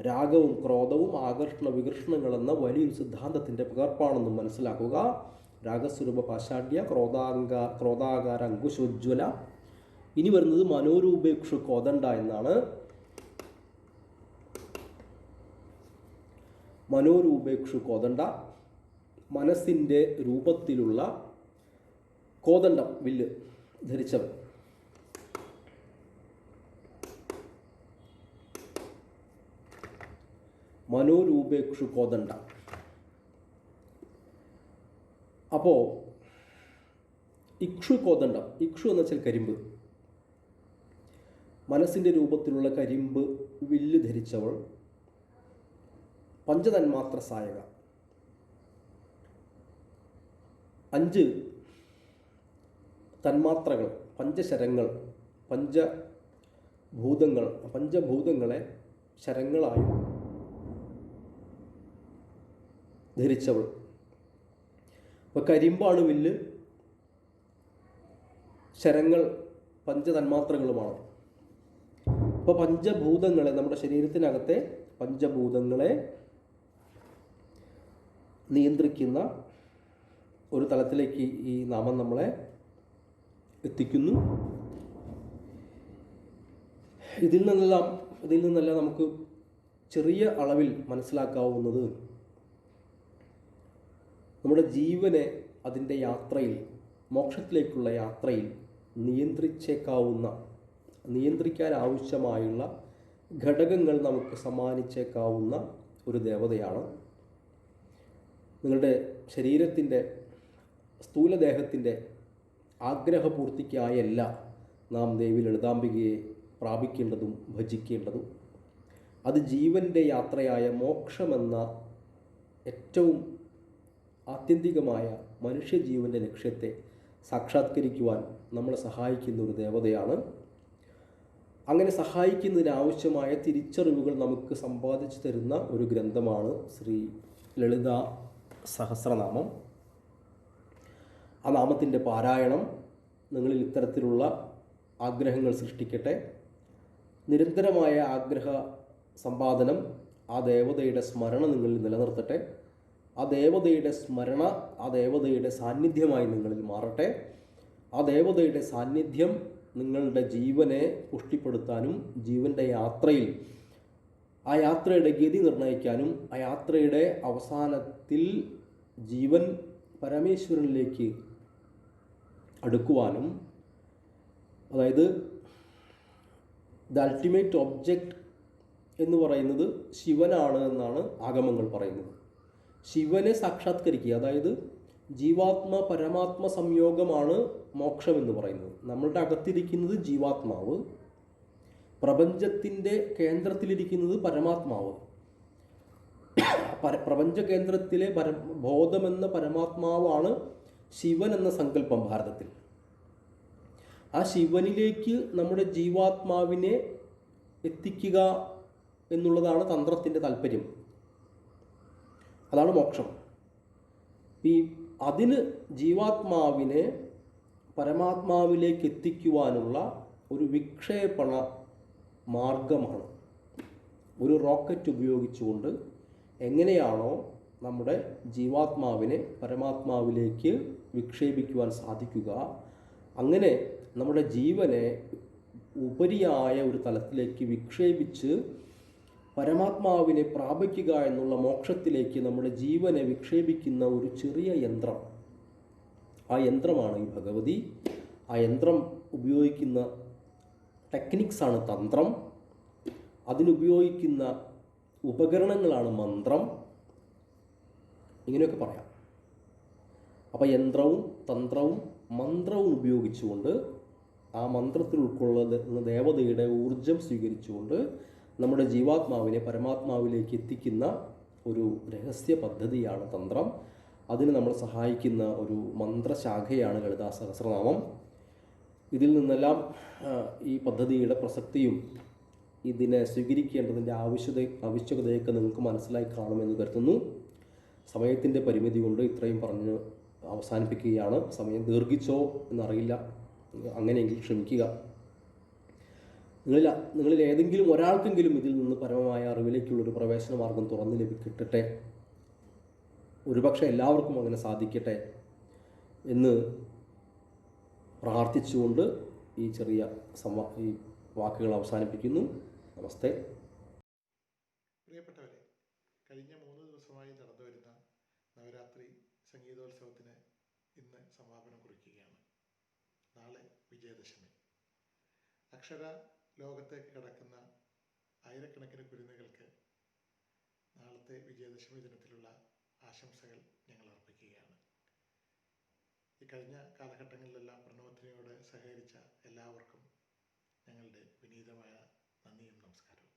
Speaker 3: രാഗവും ക്രോധവും ആകർഷണ വികർഷണങ്ങളെന്ന വലിയൊരു സിദ്ധാന്തത്തിൻ്റെ പകർപ്പാണെന്നും മനസ്സിലാക്കുക. രാഗസ്വരൂപ പാശാഢ്യ ക്രോധാകാര അങ്കുശോജ്വല. ഇനി വരുന്നത് മനോരൂപേക്ഷു കോദണ്ഡ എന്നാണ്. മനോരൂപേക്ഷു കോദണ്ഡ, മനസ്സിൻ്റെ രൂപത്തിലുള്ള കോദണ്ഡം, വില്ല് ധരിച്ചവൻ. മനോരൂപേക്ഷു കോദണ്ഡ. അപ്പോൾ ഇക്ഷു കോദണ്ഡം, ഇക്ഷു എന്ന് വെച്ചാൽ കരിമ്പ്, മനസ്സിൻ്റെ രൂപത്തിലുള്ള കരിമ്പ് വില്ല് ധരിച്ചവൾ. പഞ്ചതന്മാത്ര സായക, 5 തന്മാത്രകൾ, പഞ്ചശരങ്ങൾ, പഞ്ചഭൂതങ്ങളെ ശരങ്ങളായി ധരിച്ചവൾ. അപ്പോൾ കരിമ്പാണ് വില്ല്, ശരങ്ങൾ പഞ്ചതന്മാത്രകളുമാണ്. അപ്പോൾ പഞ്ചഭൂതങ്ങളെ, നമ്മുടെ ശരീരത്തിനകത്തെ പഞ്ചഭൂതങ്ങളെ നിയന്ത്രിക്കുന്ന ഒരു തലത്തിലേക്ക് ഈ നാമം നമ്മളെ എത്തിക്കുന്നു. ഇതിൽ നിന്നെല്ലാം നമുക്ക് ചെറിയ അളവിൽ മനസ്സിലാക്കാവുന്നത് നമ്മുടെ ജീവനെ അതിൻ്റെ യാത്രയിൽ, മോക്ഷത്തിലേക്കുള്ള യാത്രയിൽ നിയന്ത്രിക്കാൻ ആവശ്യമായുള്ള ഘടകങ്ങൾ നമുക്ക് സമ്മാനിച്ചേക്കാവുന്ന ഒരു ദേവതയാണ്. നിങ്ങളുടെ ശരീരത്തിൻ്റെ, സ്ഥൂലദേഹത്തിൻ്റെ ആഗ്രഹപൂർത്തിക്കായല്ല നാം ദേവി ലളിതാംബികയെ പ്രാപിക്കേണ്ടതും ഭജിക്കേണ്ടതും. അത് ജീവൻ്റെ യാത്രയായ മോക്ഷമെന്ന ഏറ്റവും ആത്യന്തികമായ മനുഷ്യജീവൻ്റെ ലക്ഷ്യത്തെ സാക്ഷാത്കരിക്കുവാൻ നമ്മളെ സഹായിക്കുന്ന ഒരു ദേവതയാണ്. അങ്ങനെ സഹായിക്കുന്നതിനാവശ്യമായ തിരിച്ചറിവുകൾ നമുക്ക് സമ്പാദിച്ചു തരുന്ന ഒരു ഗ്രന്ഥമാണ് ശ്രീ ലളിതാ സഹസ്രനാമം. ആ നാമത്തിൻ്റെ പാരായണം നിങ്ങളിൽ ഇത്തരത്തിലുള്ള ആഗ്രഹങ്ങൾ സൃഷ്ടിക്കട്ടെ. നിരന്തരമായ ആഗ്രഹ സമ്പാദനം, ആ ദേവതയുടെ സ്മരണ നിങ്ങളിൽ നിലനിർത്തട്ടെ. ആ ദേവതയുടെ സ്മരണ, ആ ദേവതയുടെ സാന്നിധ്യമായി നിങ്ങളിൽ മാറട്ടെ. ആ ദേവതയുടെ സാന്നിധ്യം നിങ്ങളുടെ ജീവനെ പുഷ്ടിപ്പെടുത്താനും ജീവൻ്റെ യാത്രയിൽ ആ യാത്രയുടെ ഗതി നിർണ്ണയിക്കാനും ആ യാത്രയുടെ അവസാനത്തിൽ ജീവൻ പരമേശ്വരനിലേക്ക് അടുക്കുവാനും, അതായത് ദ അൾട്ടിമേറ്റ് ഒബ്ജക്റ്റ് എന്ന് പറയുന്നത് ശിവനാണ് എന്നാണ് ആഗമങ്ങൾ പറയുന്നത്. ശിവനെ സാക്ഷാത്കരിക്കുക, അതായത് ജീവാത്മ പരമാത്മ സംയോഗമാണ് മോക്ഷം എന്ന് പറയുന്നത്. നമ്മളുടെ അകത്തിരിക്കുന്നത് ജീവാത്മാവ്, പ്രപഞ്ചത്തിൻ്റെ കേന്ദ്രത്തിലിരിക്കുന്നത് പരമാത്മാവ്. പ്രപഞ്ച കേന്ദ്രത്തിലെ ബോധമെന്ന പരമാത്മാവാണ് ശിവൻ എന്ന സങ്കല്പം ഭാരതത്തിൽ. ആ ശിവനിലേക്ക് നമ്മുടെ ജീവാത്മാവിനെ എത്തിക്കുക എന്നുള്ളതാണ് തന്ത്രത്തിൻ്റെ താല്പര്യം. അതാണ് മോക്ഷം. അതിന് ജീവാത്മാവിനെ പരമാത്മാവിലേക്ക് എത്തിക്കുവാനുള്ള ഒരു വിക്ഷേപണ മാർഗമാണ്. ഒരു റോക്കറ്റ് ഉപയോഗിച്ചുകൊണ്ട് എങ്ങനെയാണോ നമ്മുടെ ജീവാത്മാവിനെ പരമാത്മാവിലേക്ക് വിക്ഷേപിക്കുവാൻ സാധിക്കുക, അങ്ങനെ നമ്മുടെ ജീവനെ ഉപരിയായ ഒരു തലത്തിലേക്ക് വിക്ഷേപിച്ച് പരമാത്മാവിനെ പ്രാപിക്കുക എന്നുള്ള മോക്ഷത്തിലേക്ക് നമ്മുടെ ജീവനെ വിക്ഷേപിക്കുന്ന ഒരു ചെറിയ യന്ത്രം. ആ യന്ത്രമാണ് ഈ ഭഗവതി. ആ യന്ത്രം ഉപയോഗിക്കുന്ന ടെക്നിക്സാണ് തന്ത്രം. അതിനുപയോഗിക്കുന്ന ഉപകരണങ്ങളാണ് മന്ത്രം. ഇങ്ങനെയൊക്കെ പറയാം. അപ്പോൾ യന്ത്രവും തന്ത്രവും മന്ത്രവും ഉപയോഗിച്ചുകൊണ്ട് ആ മന്ത്രത്തിൽ ഉൾക്കൊള്ളുന്ന ദേവതയുടെ ഊർജം സ്വീകരിച്ചുകൊണ്ട് നമ്മുടെ ജീവാത്മാവിനെ പരമാത്മാവിലേക്ക് എത്തിക്കുന്ന ഒരു രഹസ്യ പദ്ധതിയാണ് തന്ത്രം. അതിന് നമ്മൾ സഹായിക്കുന്ന ഒരു മന്ത്രശാഖയാണ് ലളിതാ സഹസ്രനാമം. ഇതിൽ നിന്നെല്ലാം ഈ പദ്ധതിയുടെ പ്രസക്തിയും ഇതിനെ സ്വീകരിക്കേണ്ടതിൻ്റെ ആവശ്യകതയൊക്കെ നിങ്ങൾക്ക് മനസ്സിലായി കാണുമെന്ന് കരുതുന്നു. സമയത്തിൻ്റെ പരിമിതി കൊണ്ട് ഇത്രയും പറഞ്ഞ് അവസാനിപ്പിക്കുകയാണ്. സമയം ദീർഘിച്ചോ എന്നറിയില്ല, അങ്ങനെയെങ്കിൽ ക്ഷമിക്കുക. നിങ്ങളിൽ ഏതെങ്കിലും ഒരാൾക്കെങ്കിലും ഇതിൽ നിന്ന് പരമമായ അറിവിലേക്കുള്ളൊരു പ്രവേശന മാർഗം തുറന്നു ലഭിക്കട്ടെ. ഒരുപക്ഷെ എല്ലാവർക്കും അങ്ങനെ സാധിക്കട്ടെ എന്ന് പ്രാർത്ഥിച്ചുകൊണ്ട് ഈ ചെറിയ ഈ വാക്കുകൾ അവസാനിപ്പിക്കുന്നു. നമസ്തേ.
Speaker 1: പ്രിയപ്പെട്ടവരെ, കഴിഞ്ഞ 3 ദിവസമായി നടന്നു വരുന്ന നവരാത്രി സംഗീതോത്സവത്തിന് ഇന്ന് സമാപനം കുറിക്കുകയാണ്. നാളെ വിജയദശമി. അക്ഷര ലോകത്തേക്ക് കടക്കുന്ന ആയിരക്കണക്കിന് കുരുന്നുകൾക്ക് നാളത്തെ വിജയദശമി ദിനത്തിലുള്ള ആശംസകൾ ഞങ്ങൾ അർപ്പിക്കുകയാണ്. ഈ കഴിഞ്ഞ കാലഘട്ടങ്ങളിലെല്ലാം പ്രണവത്തിനോട് സഹകരിച്ച എല്ലാവർക്കും ഞങ്ങളുടെ വിനീതമായ നന്ദിയും നമസ്കാരവും.